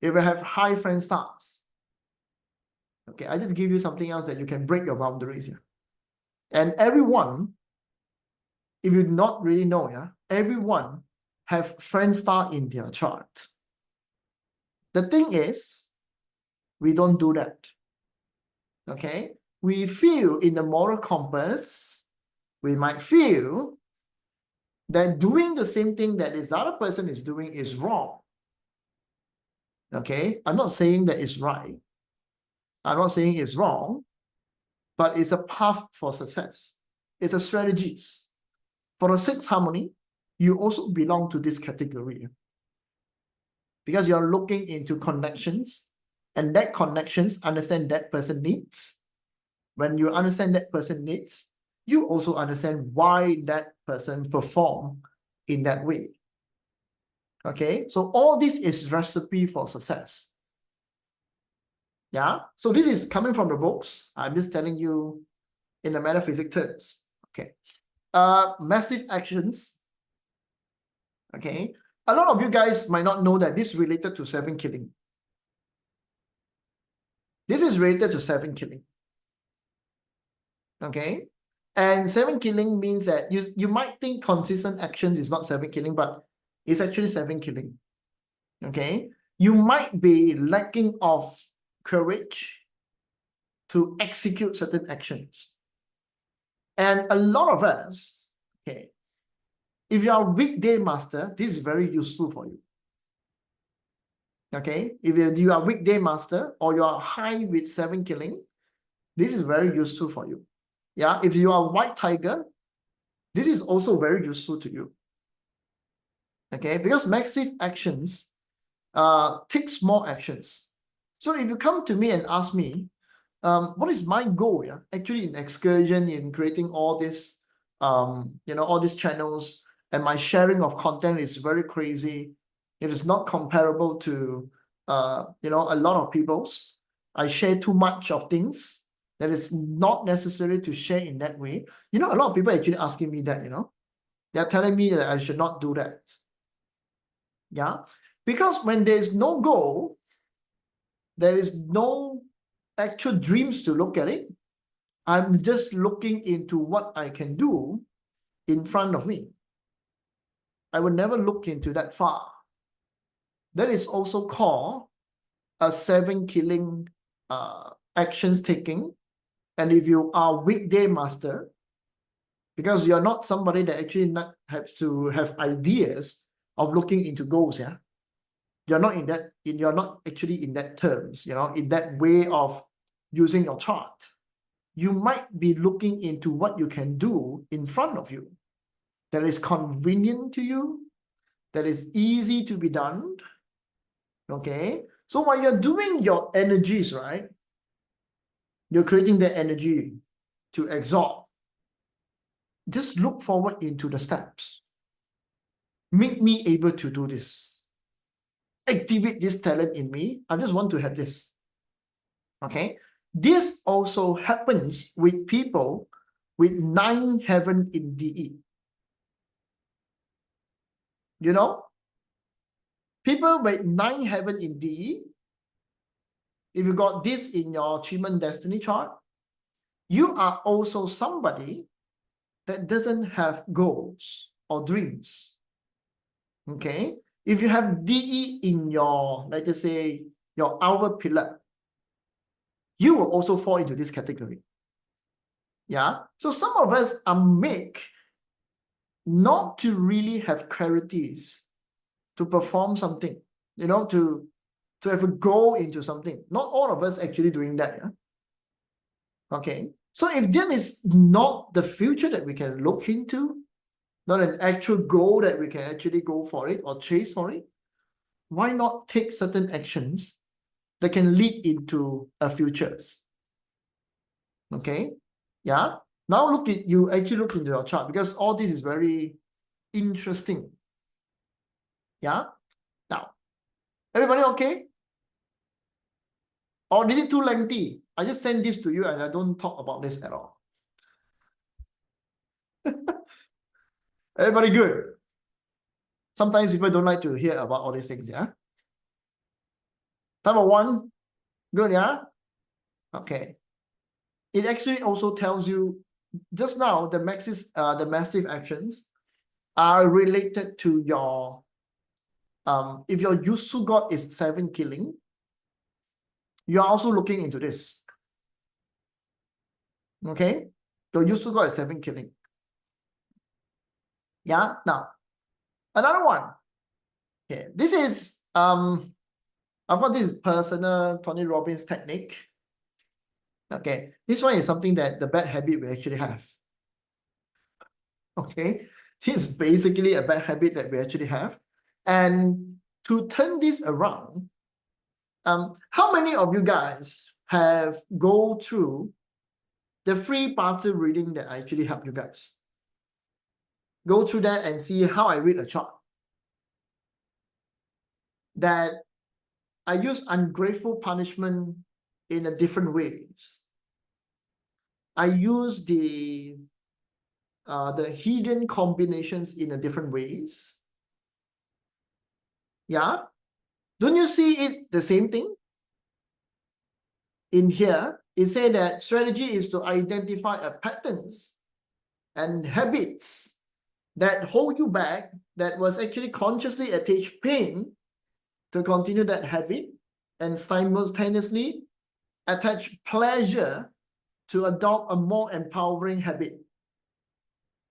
It will have high friend stars. Okay, I just give you something else that you can break your boundaries here. And everyone, if you not really know, yeah, everyone have friend star in their chart. The thing is, we don't do that. Okay, we feel in the moral compass, we might feel that doing the same thing that this other person is doing is wrong. Okay, I'm not saying that it's right. I'm not saying it's wrong, but it's a path for success. It's a strategies. For the sixth harmony, you also belong to this category. Because you're looking into connections, and that connections understand that person needs. When you understand that person needs, you also understand why that person perform in that way. Okay, so all this is recipe for success. Yeah, so this is coming from the books. I'm just telling you in the metaphysics terms. Okay, massive actions. Okay, a lot of you guys might not know that this is related to 7 killing. This is related to 7 killing. Okay, And 7 killing means that you might think consistent actions is not 7 killing, but it's actually 7 killing. Okay? You might be lacking of courage to execute certain actions. And a lot of us, okay, if you are a weekday master, this is very useful for you. Okay? If you are a weekday master or you are high with 7 killing, this is very useful for you. Yeah, if you are a white tiger, this is also very useful to you. Okay, because massive actions take small actions. So if you come to me and ask me, what is my goal? Yeah, actually in excursion, in creating all this, all these channels, and my sharing of content is very crazy. It is not comparable to, a lot of people's. I share too much of things that is not necessary to share in that way. A lot of people actually asking me that, they're telling me that I should not do that. Yeah, because when there's no goal, there is no actual dreams to look at it. I'm just looking into what I can do in front of me. I would never look into that far. That is also called a 7 killing actions taking. And if you are weekday master, because you're not somebody that actually not have to have ideas of looking into goals, yeah. You're not you're not actually in that terms, in that way of using your chart. You might be looking into what you can do in front of you that is convenient to you, that is easy to be done. Okay. So while you're doing your energies, right? You're creating the energy to absorb. Just look forward into the steps. Make me able to do this. Activate this talent in me. I just want to have this. Okay. This also happens with people with 9 heaven in DE. People with 9 heaven in DE, if you got this in your Qimen destiny chart, you are also somebody that doesn't have goals or dreams. Okay? If you have DE in your, let's just say, your outer pillar, you will also fall into this category. Yeah? So some of us are made not to really have clarities to perform something, to have a goal into something. Not all of us actually doing that. Yeah? Okay. So if that is not the future that we can look into, not an actual goal that we can actually go for it or chase for it, why not take certain actions that can lead into a futures? Okay. Yeah. Now you actually look into your chart because all this is very interesting. Yeah. Now, everybody okay? Or is it too lengthy? I just send this to you and I don't talk about this at all. Everybody good? Sometimes people don't like to hear about all these things, yeah? Number 1, good, yeah? Okay. It actually also tells you, just now, the massive actions are related to your, if your Yusu God is 7 killing, you are also looking into this. Okay? Your Yusu God is 7 killing. Yeah? Now, another one. Okay, this is, I've got this personal Tony Robbins technique. Okay, this one is something that the bad habit we actually have. Okay, this is basically a bad habit that we actually have. And to turn this around, how many of you guys have go through the free party reading that I actually help you guys? Go through that and see how I read a chart. That I use ungrateful punishment in a different ways. I use the hidden combinations in a different ways. Yeah. Don't you see it the same thing? In here, it said that strategy is to identify a patterns and habits that hold you back, that was actually consciously attach pain to continue that habit, and simultaneously attach pleasure to adopt a more empowering habit.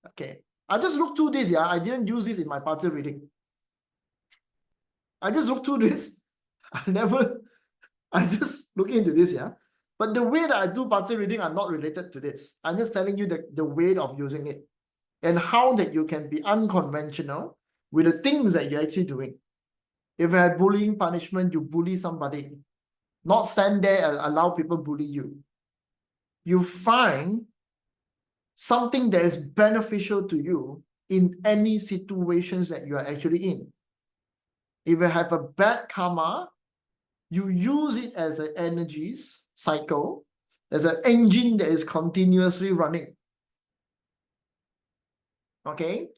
Okay, I just looked through this, yeah. I didn't use this in my party reading. I just looked through this. I just looking into this, yeah. But the way that I do party reading are not related to this. I'm just telling you the way of using it and how that you can be unconventional with the things that you're actually doing. If you have bullying punishment, you bully somebody, not stand there and allow people bully you. You find something that is beneficial to you in any situations that you are actually in. If you have a bad karma, you use it as an energies cycle, as an engine that is continuously running. Okay?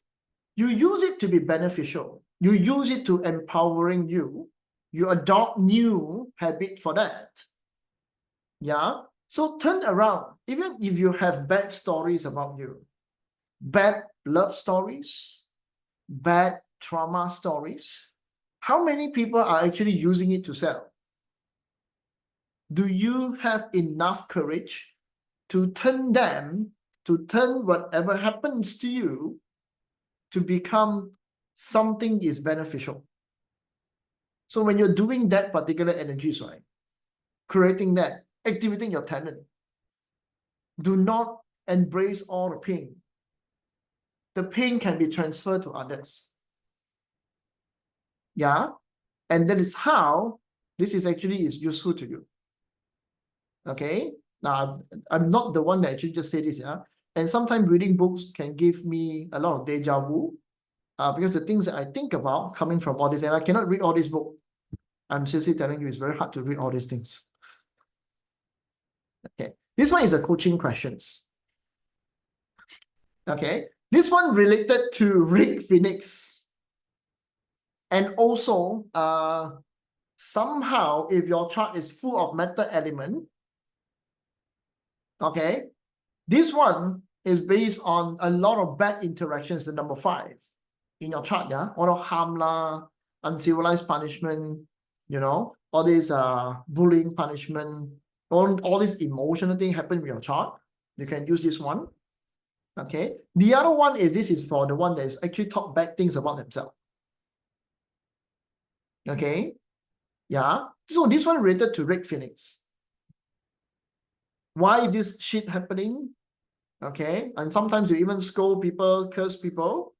You use it to be beneficial. You use it to empowering you. You adopt new habit for that. Yeah? So turn around. Even if you have bad stories about you, bad love stories, bad trauma stories, how many people are actually using it to sell? Do you have enough courage to turn whatever happens to you to become something is beneficial? So when you're doing that particular energies, right, creating that, activating your talent, do not embrace all the pain. The pain can be transferred to others. Yeah? And that is how this is actually is useful to you. Okay? Now, I'm not the one that actually just say this, yeah? And sometimes reading books can give me a lot of deja vu because the things that I think about coming from all this, and I cannot read all this book. I'm seriously telling you, it's very hard to read all these things. Okay, this one is a coaching questions. Okay, this one related to Rick Phoenix. And also, somehow, if your chart is full of metal element, okay, this one is based on a lot of bad interactions, the number 5 in your chart, yeah? All of harm lah, uncivilized punishment, you know, all this bullying punishment, all this emotional thing happen with your chart. You can use this one. Okay. The other one is this is for the one that is actually talk bad things about themselves. Okay. Yeah. So this one related to Rick Phoenix. Why this shit happening? Okay. And sometimes you even scold people, curse people.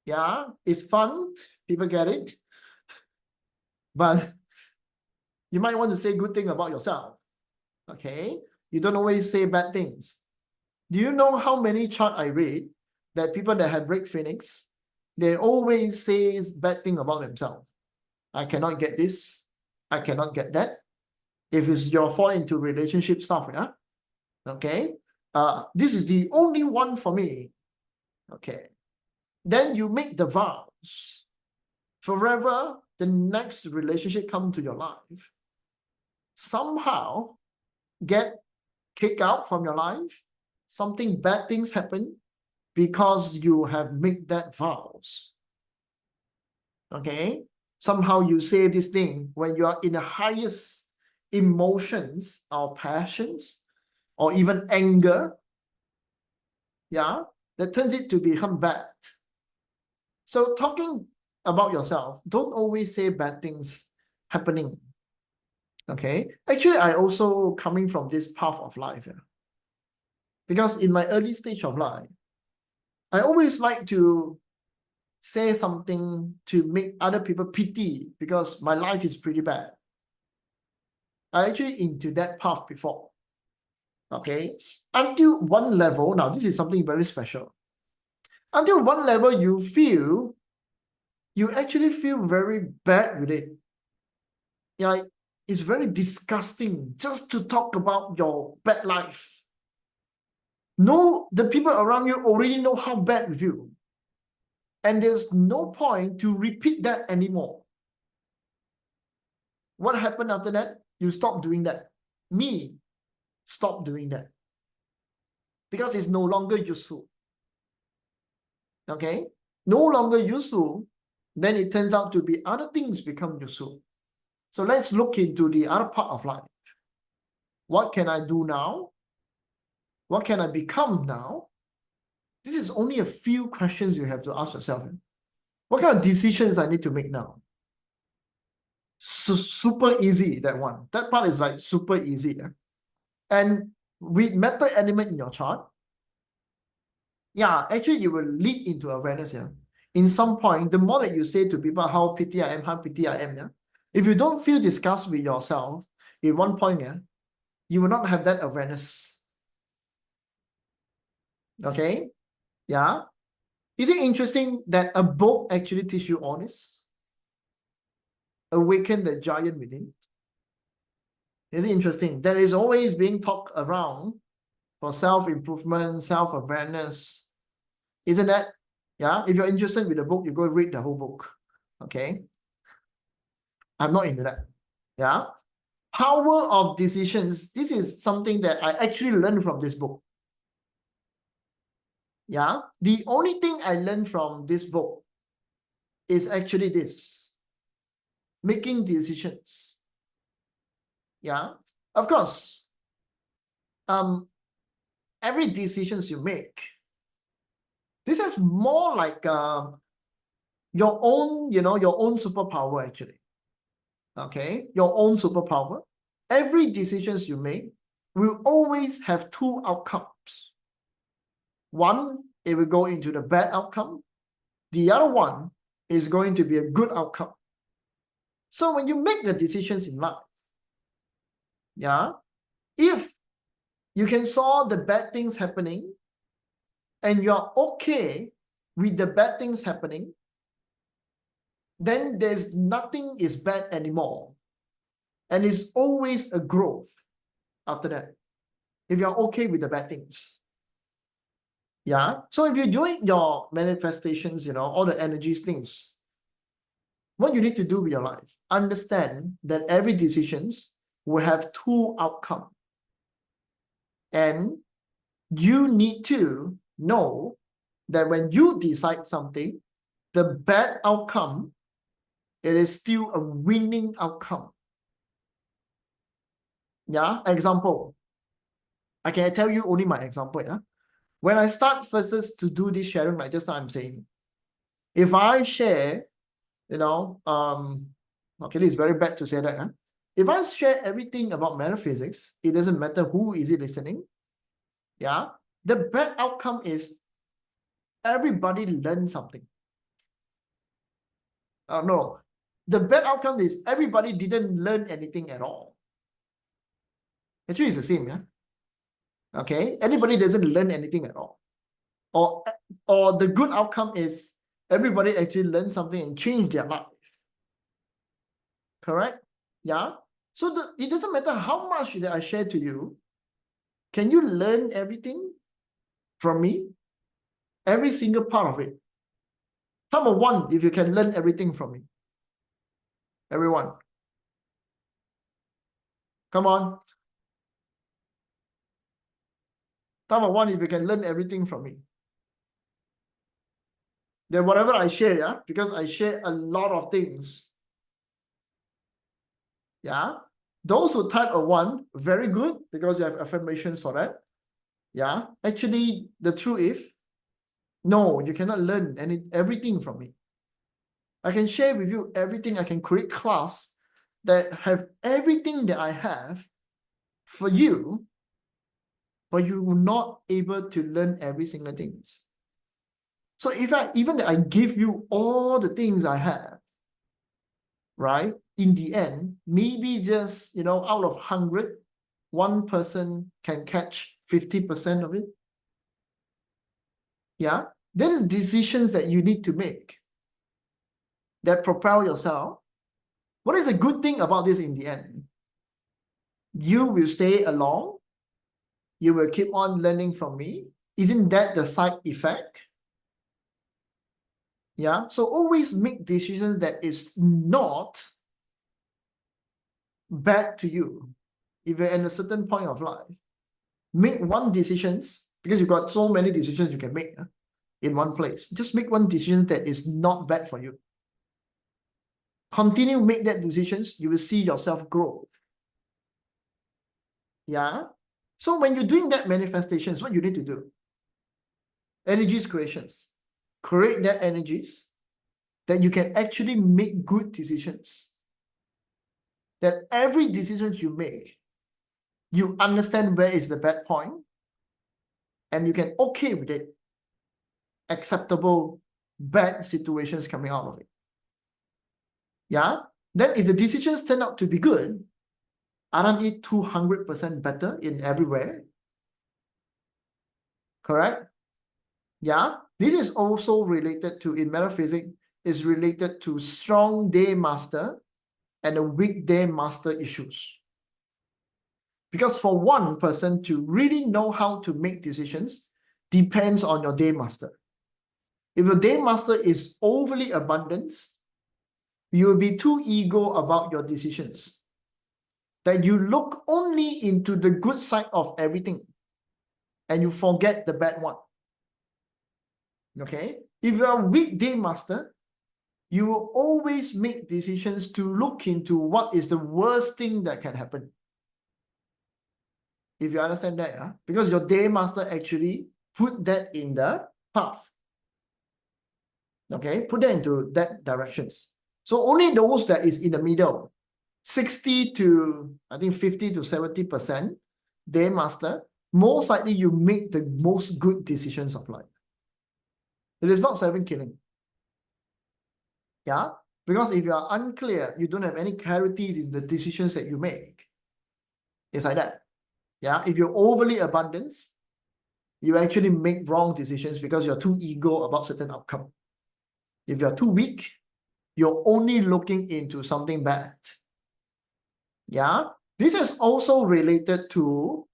Yeah. It's fun. People get it. But you might want to say good thing about yourself. Okay. You don't always say bad things. Do you know how many chart I read that people that have Rick Phoenix, they always say bad thing about themselves? I cannot get this. I cannot get that. If it's your fault into relationship stuff, yeah? Okay. This is the only one for me. Okay. Then you make the vows. Forever, the next relationship come to your life. Somehow get kicked out from your life. Something bad things happen because you have made that vows. Okay. Somehow you say this thing when you are in the highest emotions or passions or even anger, yeah, that turns it to become bad. So talking about yourself, don't always say bad things happening. Okay. Actually, I also coming from this path of life. Yeah? Because in my early stage of life, I always like to say something to make other people pity because my life is pretty bad. I actually into that path before. Okay. Until one level, now this is something very special. Until one level, you actually feel very bad with it. Yeah, it's very disgusting just to talk about your bad life. No, the people around you already know how bad with you. And there's no point to repeat that anymore. What happened after that? You stop doing that. Me, stop doing that. because it's no longer useful. Okay? No longer useful, then it turns out to be other things become useful. So let's look into the other part of life. What can I do now? What can I become now? This is only a few questions you have to ask yourself. What kind of decisions I need to make now? Super easy, that one. That part is like super easy. And with metal element in your chart, yeah, actually it will lead into awareness. Yeah. In some point, the more that you say to people how pity I am, how pity I am, yeah, if you don't feel disgust with yourself, in one point, yeah, you will not have that awareness. Okay? Yeah. Is it interesting that a book actually teaches you all this? Awaken the giant within. Is it interesting? That is always being talked around for self-improvement, self-awareness. Isn't that? Yeah. If you're interested with the book, you go read the whole book. Okay. I'm not into that. Yeah. Power of decisions. This is something that I actually learned from this book. Yeah. The only thing I learned from this book is actually this. Making decisions. Yeah. Of course, every decisions you make, this is more like your own, your own superpower actually. Okay, your own superpower. Every decisions you make will always have two outcomes. One, it will go into the bad outcome. The other one is going to be a good outcome. So when you make the decisions in life, yeah, if you can saw the bad things happening and you're okay with the bad things happening, then there's nothing is bad anymore. And it's always a growth after that. If you're okay with the bad things. Yeah. So if you're doing your manifestations, all the energies things, what you need to do with your life, understand that every decisions will have two outcomes. And you need to know that when you decide something, the bad outcome, it is still a winning outcome. Yeah, example. I can tell you only my example. Yeah, when I start first to do this sharing, like just I'm saying, if I share, okay, it's very bad to say that. Huh? If I share everything about metaphysics, it doesn't matter who is it listening. Yeah, the bad outcome is everybody learn something. No, the bad outcome is everybody didn't learn anything at all. Actually, it's the same, yeah. Okay, anybody doesn't learn anything at all. Or the good outcome is everybody actually learn something and change their life. Correct? Yeah. So it doesn't matter how much that I share to you. Can you learn everything from me? Every single part of it. Number one, if you can learn everything from me. Everyone. Come on. Number one, if you can learn everything from me. Then whatever I share, yeah, because I share a lot of things. Yeah. Those who type a 1, very good, because you have affirmations for that. Yeah. Actually, the truth is, no, you cannot learn everything from me. I can share with you everything. I can create class that have everything that I have for you, but you will not able to learn every single thing. So if even I give you all the things I have, right? In the end, maybe just, out of 100, one person can catch 50% of it. Yeah. There is decisions that you need to make that propel yourself. What is the good thing about this in the end? You will stay along. You will keep on learning from me. Isn't that the side effect? Yeah. So always make decisions that is not bad to you. If you're in a certain point of life, make one decisions because you've got so many decisions you can make in one place. Just make one decision that is not bad for you. Continue make that decisions, you will see yourself grow. Yeah. So when you're doing that manifestations, what you need to do? Energies creations. Create that energies that you can actually make good decisions. That every decision you make, you understand where is the bad point, and you can okay with it. Acceptable bad situations coming out of it. Yeah. Then if the decisions turn out to be good, aren't it 200% better in everywhere? Correct? Yeah. This is also related to, in metaphysics, is related to strong day master and a weak day master issues. Because for one person to really know how to make decisions depends on your day master. If your day master is overly abundant, you will be too ego about your decisions. That you look only into the good side of everything and you forget the bad one. Okay? If you are a weak day master, you will always make decisions to look into what is the worst thing that can happen. If you understand that, because your day master actually put that in the path. Okay, put that into that directions. So only those that is in the middle, 60 to, I think 50 to 70% day master, most likely you make the most good decisions of life. It is not seven killing. Yeah, because if you are unclear, you don't have any clarities in the decisions that you make. It's like that. Yeah, if you're overly abundant, you actually make wrong decisions because you're too ego about certain outcome. If you're too weak, you're only looking into something bad. Yeah, this is also related to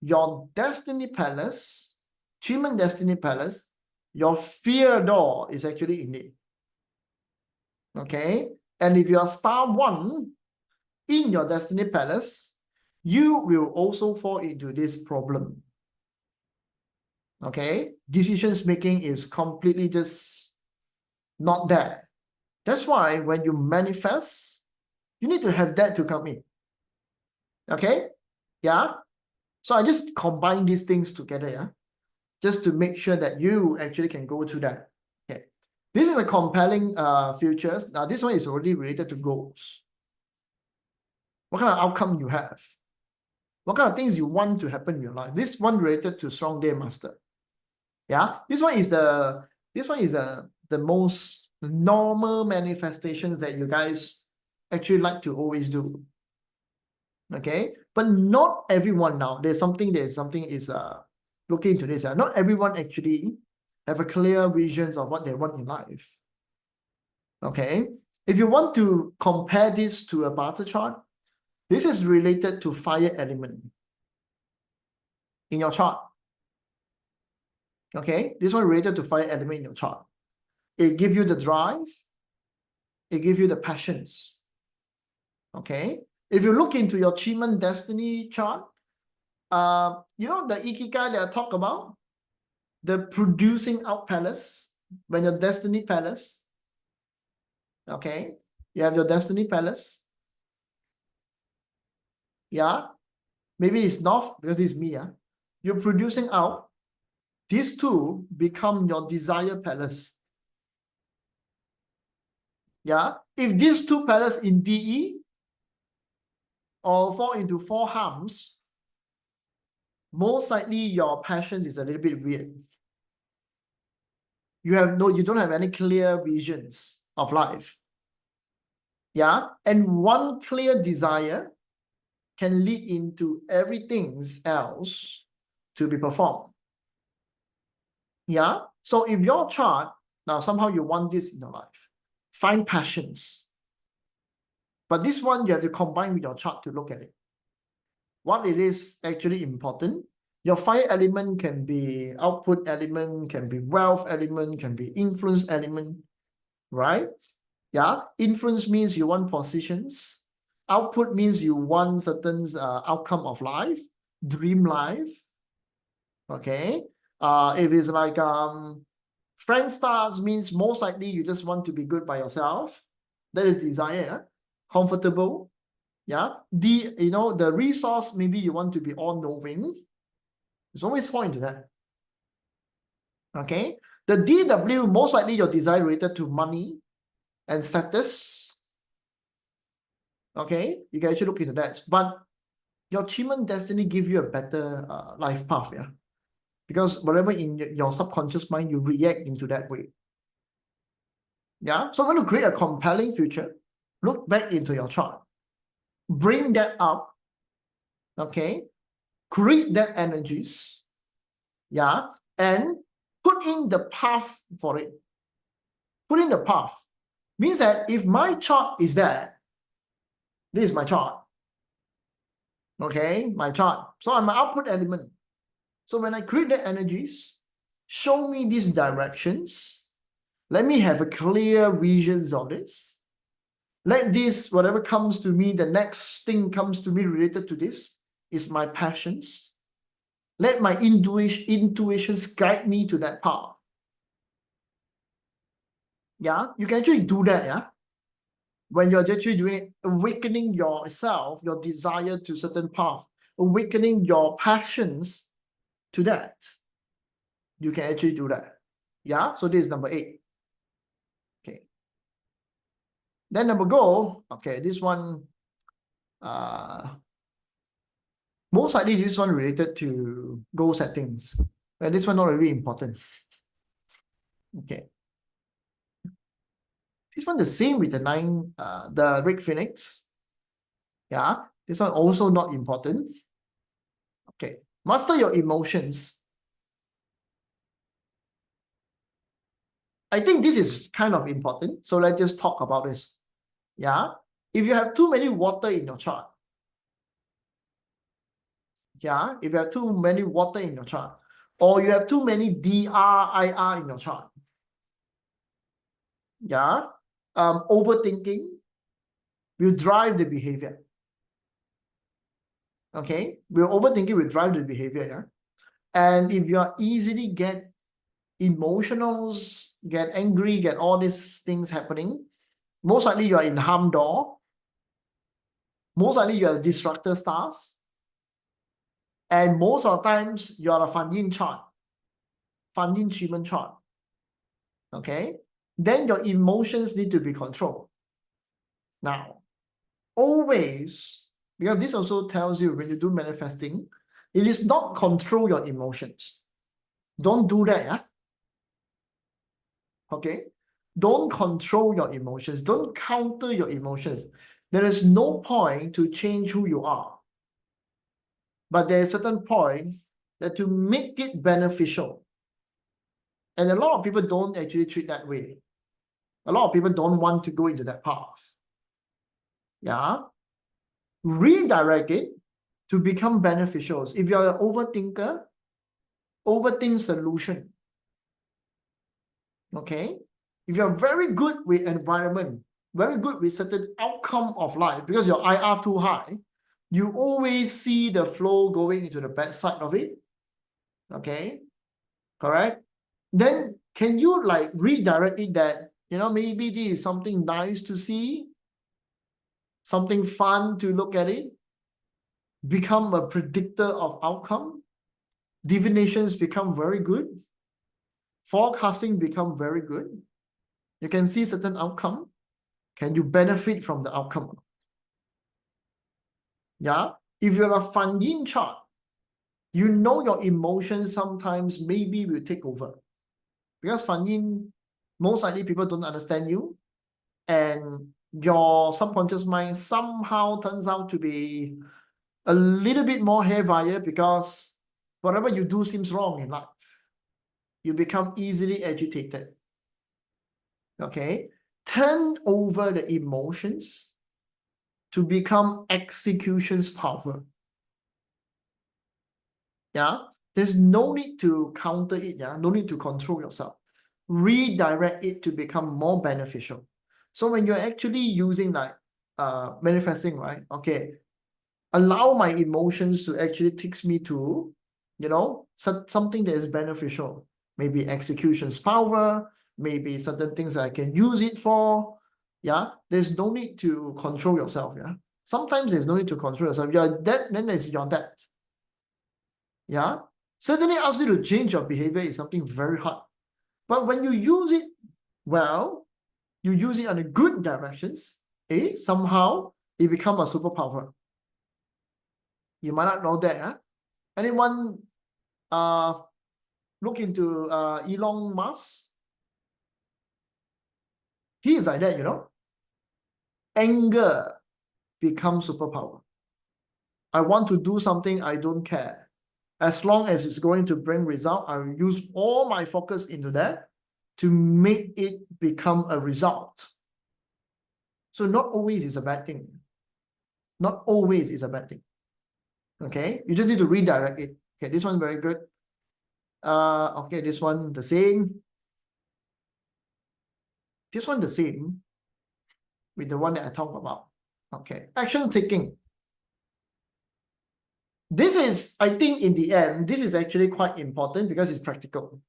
your destiny palace, Qimen destiny palace. Your fear door is actually in it. Okay, and if you are star 1 in your destiny palace, you will also fall into this problem. Okay, decisions making is completely just not there. That's why when you manifest, you need to have that to come in. Okay, yeah. So I just combine these things together, yeah, just to make sure that you actually can go to that. Okay, this is a compelling futures. Now this one is already related to goals. What kind of outcome you have? What kind of things you want to happen in your life? This one related to strong day master. Yeah, this one is the most normal manifestations that you guys actually like to always do. Okay, but not everyone now. There's something is looking into this. Not everyone actually have a clear visions of what they want in life. Okay, if you want to compare this to a barter chart, this is related to fire element in your chart. Okay, this one related to fire element in your chart. It gives you the drive. It gives you the passions. Okay, if you look into your Qimen destiny chart, you know the Ikigai that I talk about, the producing out palace, when your destiny palace, okay, you have your destiny palace. Yeah, maybe it's north because this is me. Yeah, you're producing out. These two become your desire palace. Yeah, if these two palace in DE or fall into 4 harms, most likely your passion is a little bit weird. You don't have any clear visions of life. Yeah, and one clear desire can lead into everything else to be performed. Yeah, so if your chart, now somehow you want this in your life, find passions. But this one you have to combine with your chart to look at it. What it is actually important. Your fire element can be output element, can be wealth element, can be influence element, right? Yeah, influence means you want positions. Output means you want certain outcome of life, dream life. Okay, If it's like friend stars means most likely you just want to be good by yourself. That is desire, comfortable. Yeah. The resource, maybe you want to be all-knowing. It's always fall into that. Okay. The DW, most likely your desire related to money and status. Okay. You can actually look into that. But your Qimen destiny give you a better life path, yeah. Because whatever in your subconscious mind, you react into that way. Yeah. So when you create a compelling future, look back into your chart. Bring that up. Okay. Create that energies. Yeah. And put in the path for it. Put in the path. Means that if my chart is that, this is my chart. Okay, my chart. So I'm an output element. So when I create the energies, show me these directions. Let me have a clear visions of this. Let this, whatever comes to me, the next thing comes to me related to this is my passions. Let my intuitions guide me to that path. Yeah, you can actually do that, yeah. When you're actually doing it, awakening yourself, your desire to certain path, awakening your passions to that. You can actually do that. Yeah, so this is number 8. Okay. Then number go, okay, this one, most likely this one related to goal settings. And this one not really important. Okay. This one the same with the 9, the Red Phoenix. Yeah, this one also not important. Okay. Master your emotions. I think this is kind of important. So let's just talk about this. Yeah. If you have too many water in your chart. Yeah. If you have too many water in your chart. Or you have too many DRIR in your chart. Yeah. Overthinking will drive the behavior. Okay. Overthinking will drive the behavior. Yeah. And if you are easily get emotionals, get angry, get all these things happening, most likely you are in harm door. Most likely you are disruptor stars. And most of the times you are a Fan Yin chart. Fan Yin Qimen chart. Okay. Then your emotions need to be controlled. Now, always, because this also tells you when you do manifesting, it is not control your emotions. Don't do that, yeah? Okay? Don't control your emotions. Don't counter your emotions. There is no point to change who you are. But there is a certain point that to make it beneficial. And a lot of people don't actually treat that way. A lot of people don't want to go into that path. Yeah. Redirect it to become beneficial. If you're an overthinker, overthink solution. Okay. If you're very good with environment, very good with certain outcome of life, because your IR too high, you always see the flow going into the bad side of it. Okay. Correct. Then can you like redirect it that, maybe this is something nice to see, something fun to look at it, become a predictor of outcome, divinations become very good, forecasting become very good. You can see certain outcome. Can you benefit from the outcome? Yeah. If you have a Fan Yin chart, you know your emotions sometimes maybe will take over. Because Fan Yin, most likely people don't understand you. And your subconscious mind somehow turns out to be a little bit more haywire because whatever you do seems wrong in life. You become easily agitated. Okay? Turn over the emotions to become executions power. Yeah? There's no need to counter it, yeah? No need to control yourself. Redirect it to become more beneficial. So when you're actually using like manifesting, right? Okay, allow my emotions to actually take me to you know, something that is beneficial. Maybe executions power, maybe certain things I can use it for. Yeah, there's no need to control yourself. Yeah, sometimes there's no need to control yourself. You're dead, then there's your debt. Yeah, certainly ask you to change your behavior is something very hard. But when you use it well, you use it on a good directions, somehow it become a superpower. You might not know that. Huh? Anyone look into Elon Musk? He is like that, you know. Anger becomes superpower. I want to do something, I don't care. As long as it's going to bring result, I will use all my focus into that to make it become a result. So not always is a bad thing. Not always is a bad thing. Okay, you just need to redirect it. Okay, this one very good. Okay, this one the same. This one the same with the one that I talked about. Okay, action taking. This is, I think in the end, this is actually quite important because it's practical.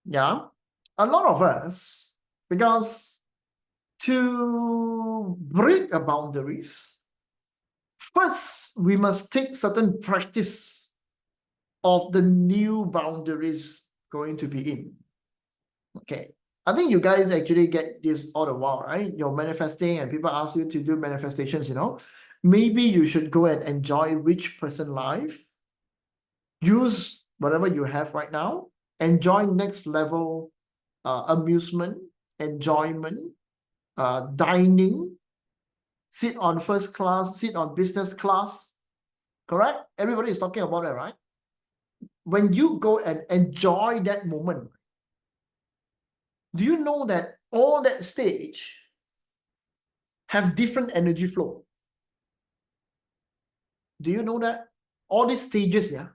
Yeah, a lot of us, because to break a boundaries, first we must take certain practice of the new boundaries going to be in. Okay, I think you guys actually get this all the while, right? You're manifesting and people ask you to do manifestations, you know. Maybe you should go and enjoy rich person life. Use whatever you have right now. Enjoy next level amusement, enjoyment, dining. Sit on first class, sit on business class. Correct? Everybody is talking about it, right? When you go and enjoy that moment, do you know that all that stage have different energy flow? Do you know that? All these stages, yeah,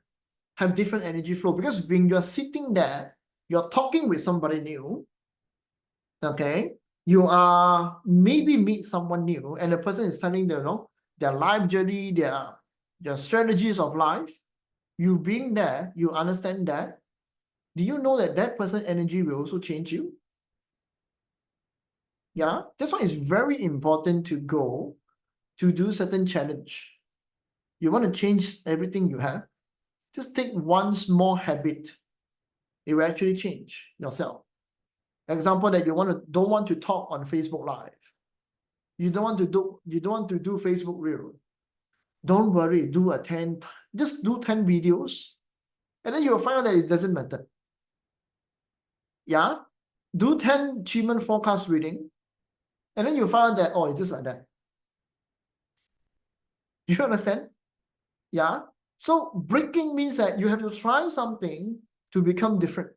have different energy flow because when you're sitting there, you're talking with somebody new, okay? You are maybe meet someone new and the person is telling them, you know, their life journey, their strategies of life. You being there, you understand that. Do you know that that person's energy will also change you? Yeah, that's why it's very important to go to do certain challenge. You want to change everything you have, just take one small habit. It will actually change yourself. Example that you don't want to talk on Facebook Live. You don't want to do Facebook Reel. Don't worry, just do 10 videos, and then you'll find out that it doesn't matter. Yeah, do 10 Qimen forecast reading, and then you find out that, oh, it's just like that. Do you understand? Yeah. So breaking means that you have to try something to become different.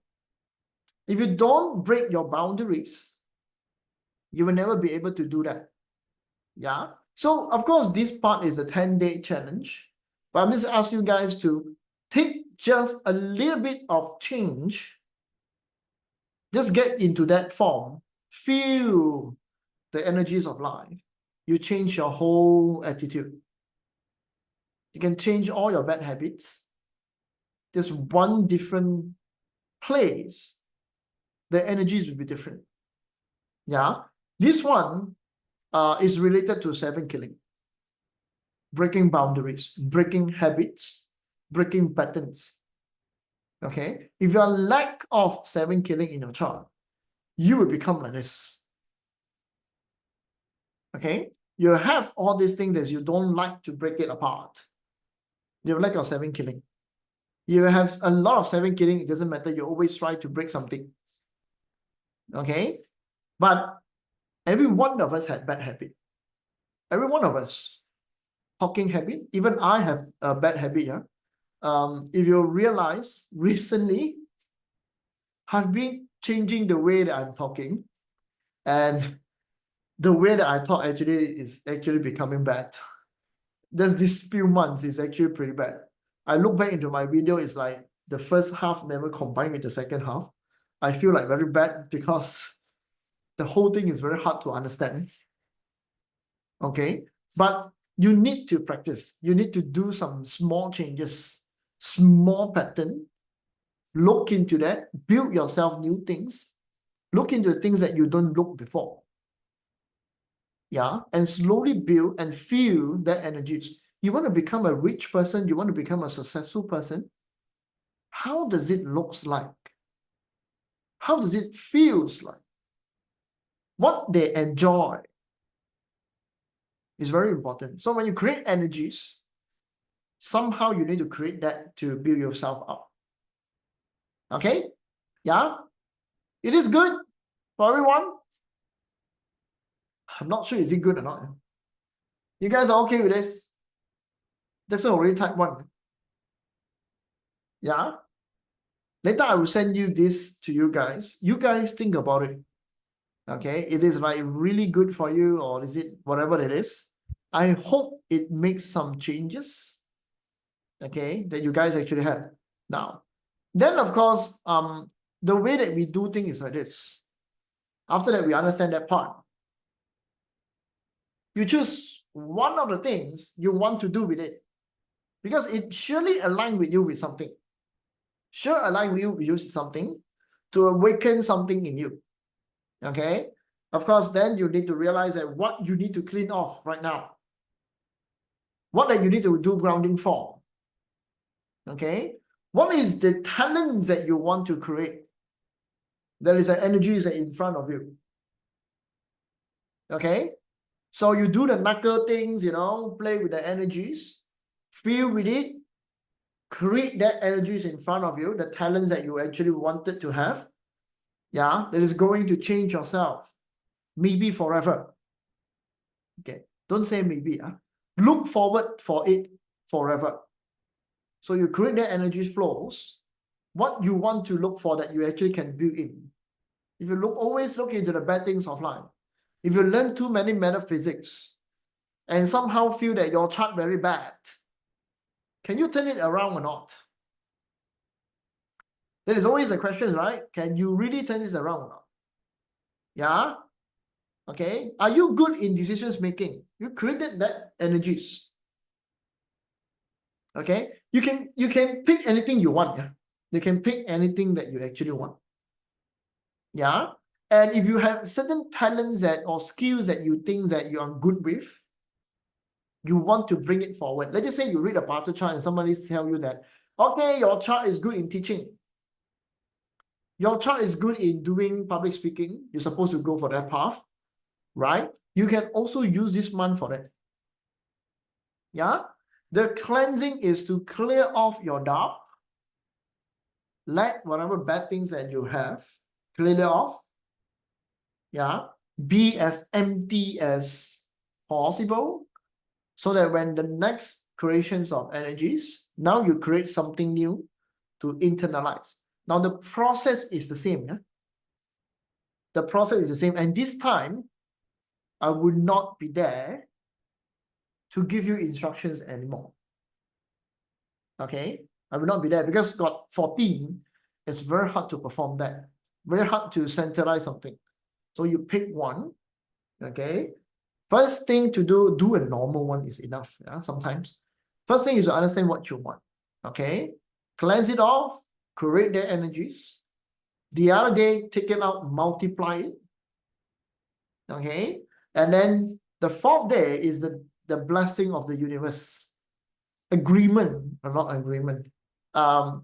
If you don't break your boundaries, you will never be able to do that. Yeah. So of course, this part is a 10-day challenge, but I'm just asking you guys to take just a little bit of change. Just get into that form. Feel the energies of life. You change your whole attitude. You can change all your bad habits. Just one different place, the energies will be different. Yeah. This one is related to 7 killing. Breaking boundaries, breaking habits, breaking patterns. Okay. If you are lack of 7 killing in your chart, you will become like this. Okay. You have all these things that you don't like to break it apart. You have lack of 7 killing. You have a lot of 7 killing, it doesn't matter. You always try to break something. Okay. But every one of us had bad habit. Every one of us. Talking habit. Even I have a bad habit. Yeah. If you realize recently, I've been changing the way that I'm talking, and the way that I talk actually is actually becoming bad. There's this few months is actually pretty bad. I look back into my video, it's like the first half never combined with the second half. I feel like very bad because the whole thing is very hard to understand. Okay, but you need to practice. You need to do some small changes small pattern. Look into that, build yourself new things, look into things that you don't look before. Yeah, and slowly build and feel that energies. You want to become a rich person, you want to become a successful person. How does it looks like? How does it feels like? What they enjoy is very important. So when you create energies, somehow you need to create that to build yourself up. Okay? Yeah? It is good for everyone. I'm not sure is it good or not. You guys are okay with this? That's already type 1. Yeah? Later I will send you this to you guys. You guys think about it. Okay? It is like really good for you, or is it whatever it is? I hope it makes some changes. Okay? That you guys actually have. Now, then of course, the way that we do things is like this. After that, we understand that part. You choose one of the things you want to do with it, because it surely aligns with you with something. Sure align with you with something to awaken something in you. Okay? Of course, then you need to realize that what you need to clean off right now. What that you need to do grounding for. Okay? What is the talents that you want to create? There is an energy that in front of you. Okay? So you do the knuckle things, play with the energies, feel with it, create that energies in front of you, the talents that you actually wanted to have. Yeah, that is going to change yourself. Maybe forever. Okay, don't say maybe. Look forward for it forever. So you create that energy flows, what you want to look for that you actually can build in. If you always look into the bad things of life, if you learn too many metaphysics and somehow feel that your chart very bad, can you turn it around or not? There is always a question, right? Can you really turn this around or not? Yeah? Okay. Are you good in decisions making? You created that energies. Okay. You can pick anything you want. Yeah. You can pick anything that you actually want. Yeah. And if you have certain talents or skills that you think that you are good with, you want to bring it forward. Let's just say you read a Barter chart and somebody tell you that, okay, your chart is good in teaching. Your chart is good in doing public speaking. You're supposed to go for that path, right? You can also use this month for that. Yeah? The cleansing is to clear off your dark. Let whatever bad things that you have, clear it off. Yeah? Be as empty as possible, so that when the next creations of energies, now you create something new to internalize. Now the process is the same. Yeah? The process is the same. And this time, I would not be there to give you instructions anymore. Okay? I will not be there because got 14, it's very hard to perform that. Very hard to centralize something. So you pick one. Okay? First thing to do a normal one is enough. Yeah? Sometimes. First thing is to understand what you want. Okay? Cleanse it off, create their energies. The other day, take it out, multiply it. Okay? And then the fourth day is the blessing of the universe. Agreement, or not agreement. The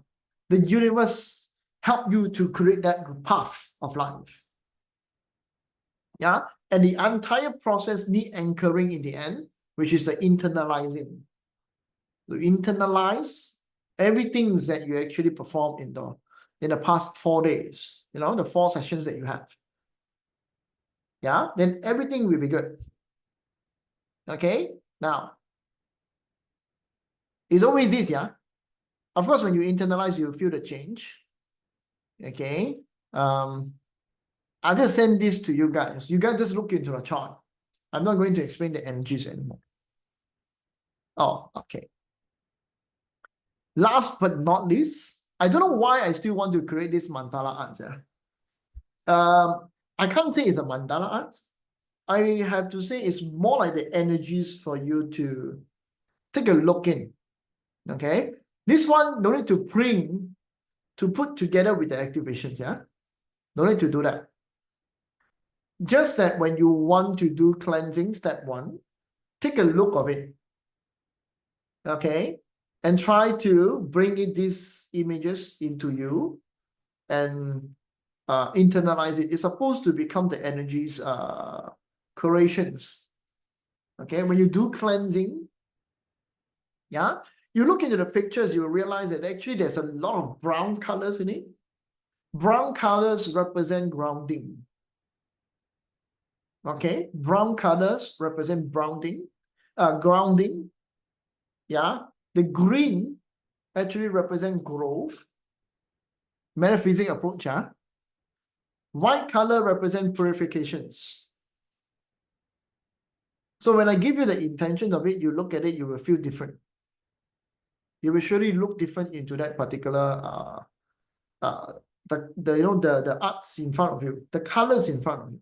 universe help you to create that path of life. Yeah? And the entire process need anchoring in the end, which is the internalizing. To internalize everything that you actually perform in the past 4 days, the 4 sessions that you have. Yeah, then everything will be good. Okay, now it's always this, yeah. Of course, when you internalize, you feel the change. Okay, I'll just send this to you guys. You guys just look into the chart. I'm not going to explain the energies anymore. Oh, okay. Last but not least, I don't know why I still want to create this mandala arts. I can't say it's a mandala arts. I have to say it's more like the energies for you to take a look in. Okay, This one, no need to bring to put together with the activations, yeah? No need to do that. Just that when you want to do cleansing, step 1, take a look of it. Okay? And try to bring in these images into you and internalize it. It's supposed to become the energies creations. Okay, when you do cleansing, yeah, you look into the pictures, you realize that actually there's a lot of brown colors in it. Brown colors represent grounding. Okay, brown colors represent grounding. Yeah, the green actually represent growth. Metaphysics approach, yeah. White color represent purifications. So when I give you the intention of it, you look at it, you will feel different. You will surely look different into that particular the arts in front of you, the colors in front of you.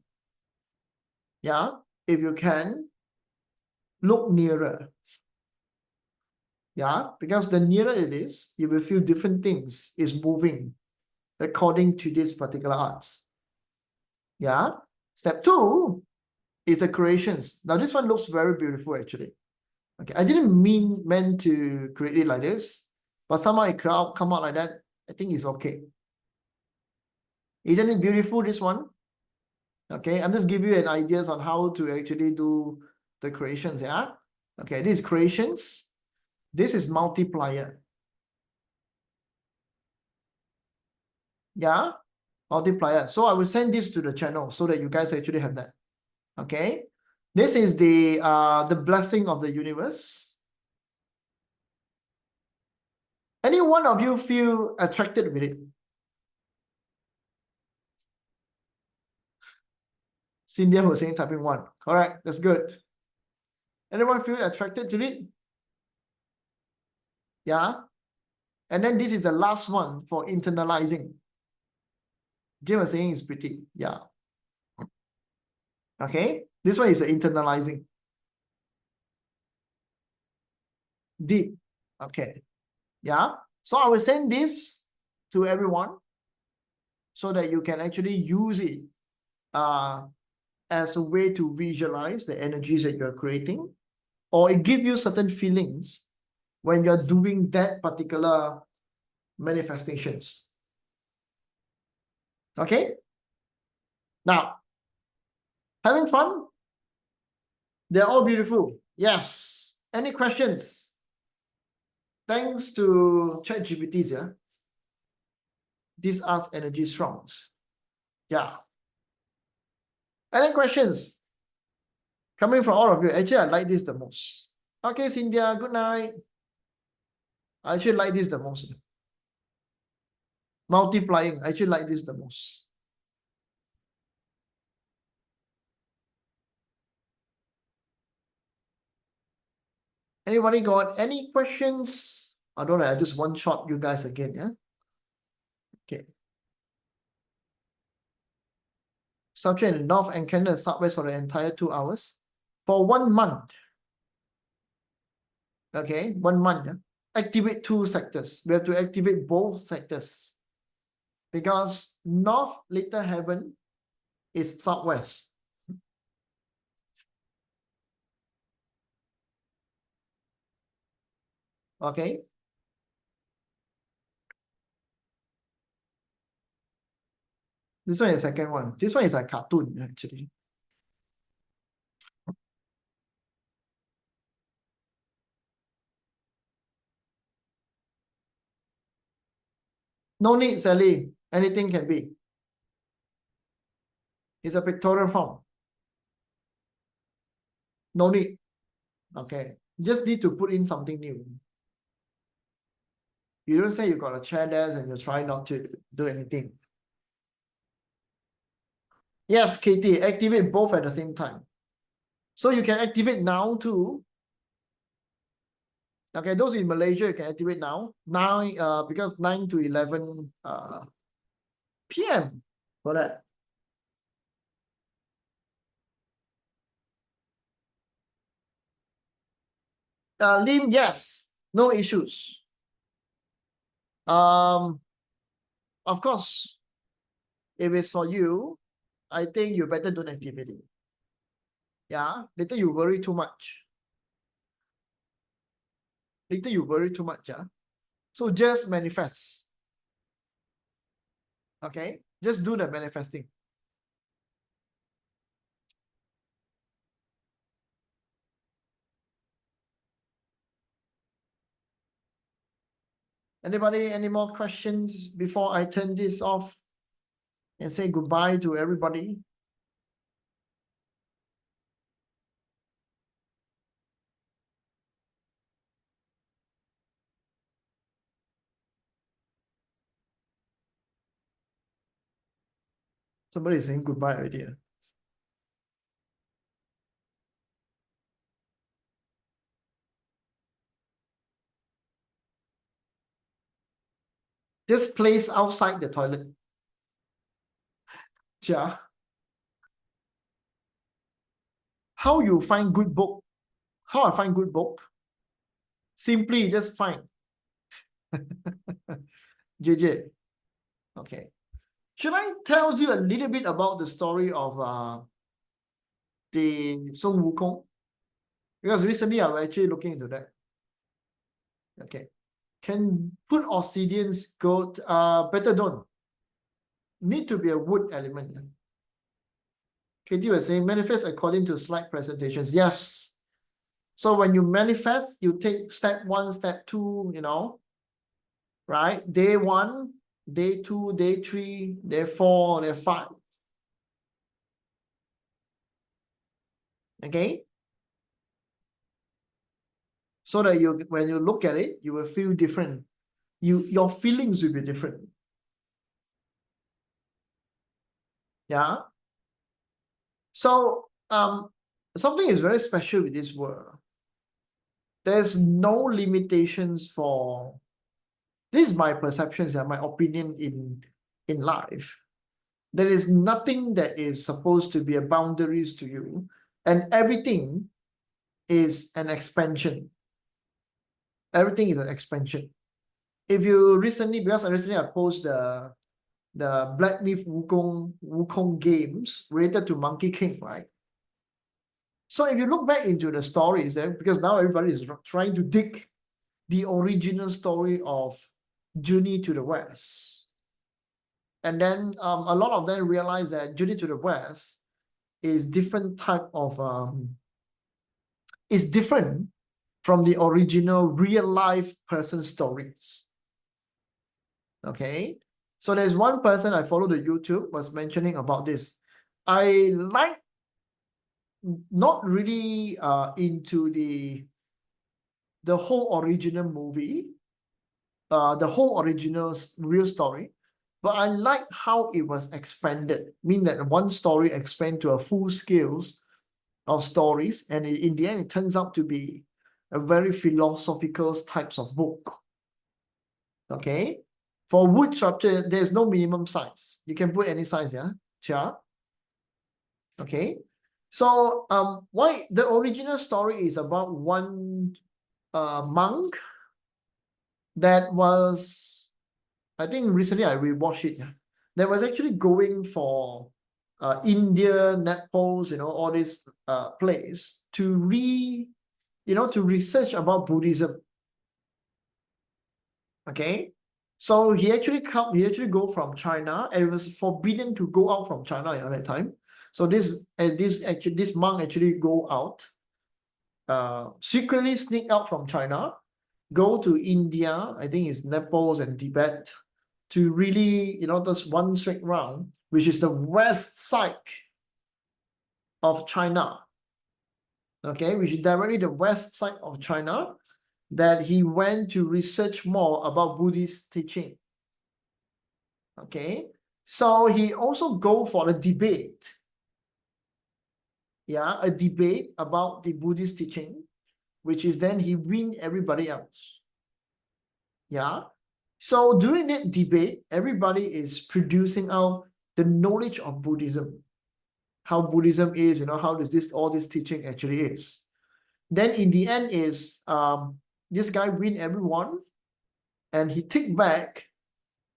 Yeah, if you can look nearer. Yeah, because the nearer it is, you will feel different things is moving according to this particular arts. Yeah. Step 2 is the creations. Now this one looks very beautiful actually. Okay, I didn't meant to create it like this, but somehow it come out like that. I think it's okay. Isn't it beautiful, this one? Okay, I'm just giving you an ideas on how to actually do the creations, yeah? Okay, this is creations. This is multiplier. Yeah, multiplier. So I will send this to the channel so that you guys actually have that. Okay, this is the blessing of the universe. Any one of you feel attracted with it? Cynthia was saying typing 1. Correct, that's good. Anyone feel attracted to it? Yeah. And then this is the last one for internalizing. Jim was saying it's pretty. Yeah. Okay. This one is the internalizing. Deep. Okay. Yeah. So I will send this to everyone so that you can actually use it as a way to visualize the energies that you're creating, or it gives you certain feelings when you're doing that particular manifestations. Okay? Now, having fun? They're all beautiful. Yes. Any questions? Thanks to ChatGPT, yeah. These are energy strongs. Yeah. Any questions? Coming from all of you. Actually, I like this the most. Okay, Cynthia, good night. I actually like this the most. Multiplying, I actually like this the most. Anybody got any questions? I don't know, I just one shot you guys again, yeah? Okay. Structure in the north and Canada southwest for the entire 2 hours. For 1 month. Okay, 1 month. Yeah? Activate 2 sectors. We have to activate both sectors. Because north little heaven is southwest. Okay. This one is the second one. This one is a cartoon, actually. No need, Sally. Anything can be. It's a pictorial form. No need. Okay. Just need to put in something new. You don't say you got a chair there and you try not to do anything. Yes, Katie, activate both at the same time. So you can activate now too. Okay, those in Malaysia, you can activate now. Because 9 to 11 p.m. for that. Lim, yes, no issues. Of course, if it's for you, I think you better do an activity. Yeah, later you worry too much. Later you worry too much, yeah. So just manifest. Okay, just do the manifesting. Anybody, any more questions before I turn this off and say goodbye to everybody? Somebody is saying goodbye already. Just place outside the toilet. Yeah. How you find good book? How I find good book? Simply just find. JJ. Okay. Should I tell you a little bit about the story of the Sun Wukong? Because recently I'm actually looking into that. Okay. Can put obsidians go better don't. Need to be a wood element. Katie was saying manifest according to slide presentations. Yes. So when you manifest, you take step 1, step 2, you know, right? Day 1, day 2, day 3, day 4, day 5. Okay. So that you, when you look at it, you will feel different. Your feelings will be different. Yeah. So something is very special with this world. There's no limitations for, this is my perceptions and my opinion in life. There is nothing that is supposed to be a boundaries to you, and everything is an expansion. Everything is an expansion. If you recently, because recently I posted the Black Myth Wukong games related to Monkey King, right? So if you look back into the stories, because now everybody is trying to dig the original story of Journey to the West. And then a lot of them realize that Journey to the West is different type of, is different from the original real life person stories. Okay. So there's one person I follow the YouTube was mentioning about this. I like, not really into the whole original movie, the whole original real story, but I like how it was expanded. Mean that one story expand to a full scales of stories, and in the end, it turns out to be a very philosophical types of book. Okay, for wood sculpture, there's no minimum size. You can put any size, yeah, Chia. Okay, so why the original story is about one monk that was, I think recently I rewatched it. That was actually going for India, Nepal, you know, all this place to to research about Buddhism. Okay, so he actually go from China, and it was forbidden to go out from China at that time. So this monk actually go out, secretly sneak out from China, go to India, I think it's Nepal and Tibet, to really, just one straight round, which is the west side of China. Okay, which is directly the west side of China, that he went to research more about Buddhist teaching. Okay, so he also go for a debate. Yeah, a debate about the Buddhist teaching, which is then he win everybody else. Yeah. So during that debate, everybody is producing out the knowledge of Buddhism, how Buddhism is, how does all this teaching actually is. Then in the end is this guy win everyone, and he took back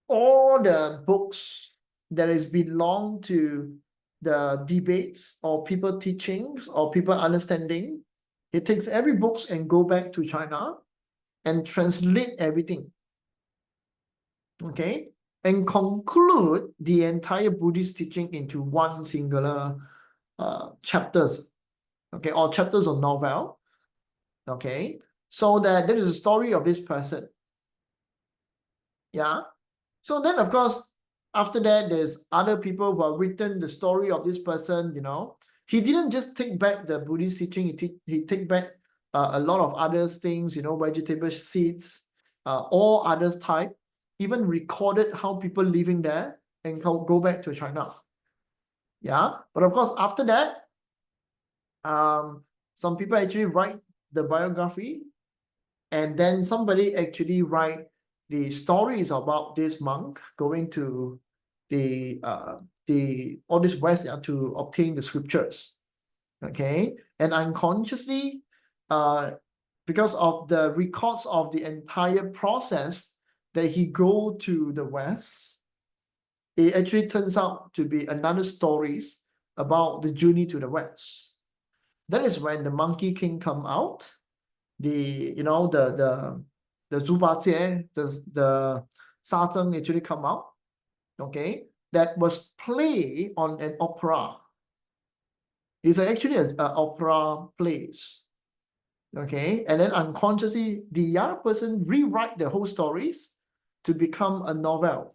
all the books that has belonged to the debates or people teachings or people understanding. He takes every books and go back to China and translate everything. Okay, and conclude the entire Buddhist teaching into one singular chapters. Okay, or chapters of novel. Okay, so that there is a story of this person. Yeah. So then, of course, after that, there's other people who have written the story of this person, you know. He didn't just take back the Buddhist teaching, he take back a lot of other things, you know, vegetable seeds, all others type, even recorded how people living there and go back to China. Yeah. But of course, after that, some people actually write the biography, and then somebody actually write the stories about this monk going to the all this west, yeah, to obtain the scriptures. Okay, and unconsciously, because of the records of the entire process that he go to the west, it actually turns out to be another stories about the journey to the west. That is when the Monkey King come out. The Zhu Bajie, the Sha Zheng actually come out. Okay, that was play on an opera. It's actually an opera plays. Okay, and then unconsciously the other person rewrite the whole stories to become a novel.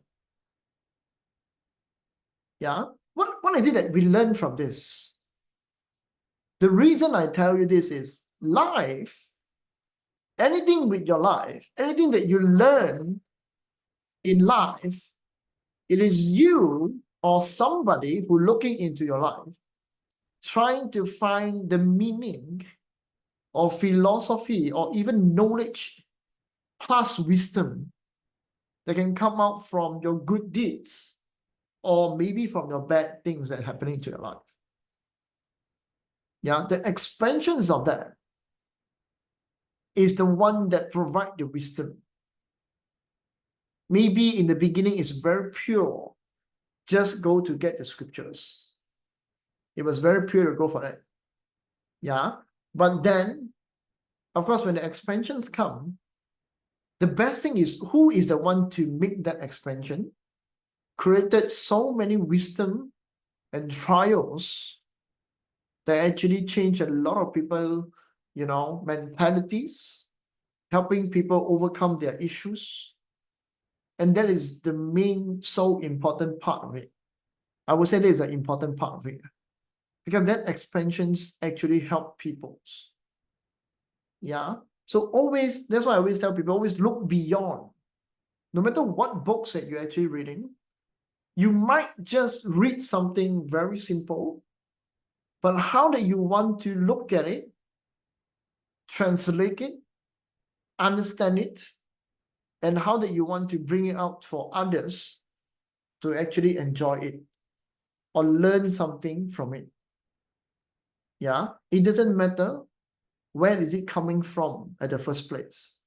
Yeah, what is it that we learn from this? The reason I tell you this is life, anything with your life, anything that you learn in life, it is you or somebody who looking into your life, trying to find the meaning or philosophy or even knowledge plus wisdom that can come out from your good deeds or maybe from your bad things that are happening to your life. Yeah, the expansions of that is the one that provide the wisdom. Maybe in the beginning it's very pure, just go to get the scriptures. It was very pure to go for that. Yeah, but then, of course, when the expansions come, the best thing is who is the one to make that expansion, created so many wisdom and trials that actually change a lot of people, you know, mentalities, helping people overcome their issues. And that is the main, so important part of it. I would say that is an important part of it, because that expansions actually help people. Yeah. So always, that's why I always tell people, always look beyond. No matter what books that you're actually reading, you might just read something very simple, but how do you want to look at it, translate it, understand it, and how that you want to bring it out for others to actually enjoy it or learn something from it. Yeah, it doesn't matter where is it coming from at the first place.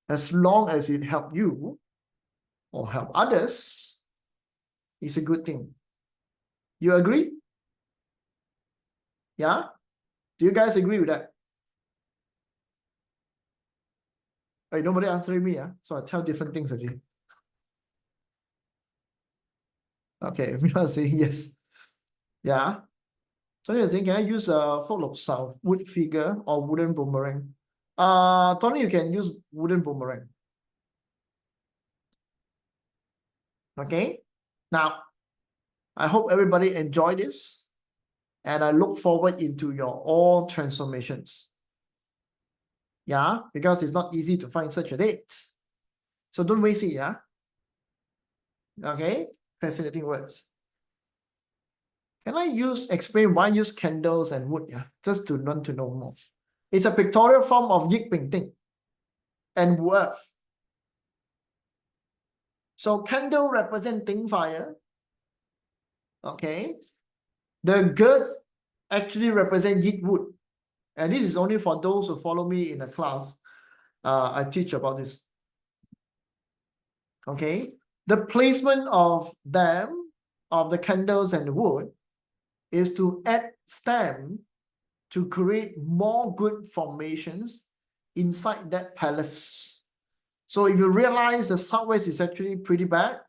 As long as it help you or help others, it's a good thing. You agree? Yeah? Do you guys agree with that? Hey, nobody answering me, so I tell different things again. Okay, we are saying yes. Yeah. So you're saying, can I use a folk south wood figure or wooden boomerang? Tony, you can use wooden boomerang. Okay. Now, I hope everybody enjoyed this, and I look forward into your all transformations. Yeah, because it's not easy to find such a date. So don't waste it, yeah? Okay, fascinating words. Can I explain why use candles and wood, yeah? Just to learn to know more. It's a pictorial form of Yik Ping Ting and Wu. So candle representing fire. Okay. The good actually represent Yik wood. And this is only for those who follow me in the class. I teach about this. Okay, the placement of them, of the candles and the wood, is to add stem to create more good formations inside that palace. So if you realize the southwest is actually pretty bad,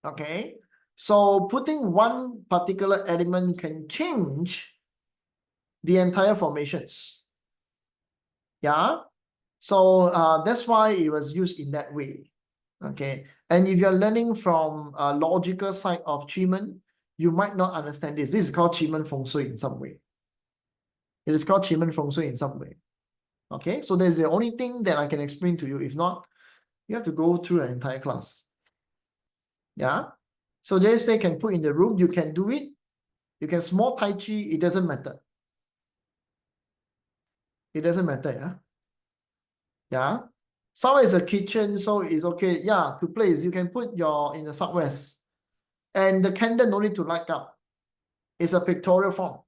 okay, so putting one particular element can change the entire formations. Yeah, so that's why it was used in that way. Okay, and if you're learning from a logical side of Qimen, you might not understand this. This is called Qimen Feng Shui in some way. It is called Qimen Feng Shui in some way. Okay, so that's the only thing that I can explain to you. If not, you have to go through an entire class. Yeah, so they can put in the room, you can do it. You can small Tai Chi, it doesn't matter. It doesn't matter, yeah. Yeah. South is a kitchen, so it's okay. Yeah, to place, you can put your in the southwest. And the candle no need to light up. It's a pictorial form.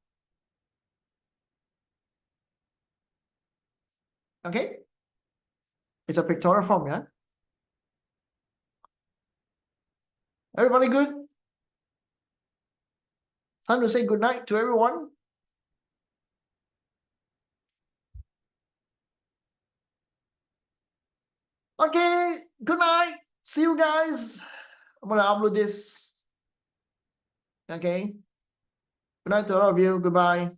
Okay? It's a pictorial form, yeah? Everybody good? Time to say good night to everyone. Okay, good night. See you guys. I'm gonna upload this. Okay. Good night to all of you. Goodbye.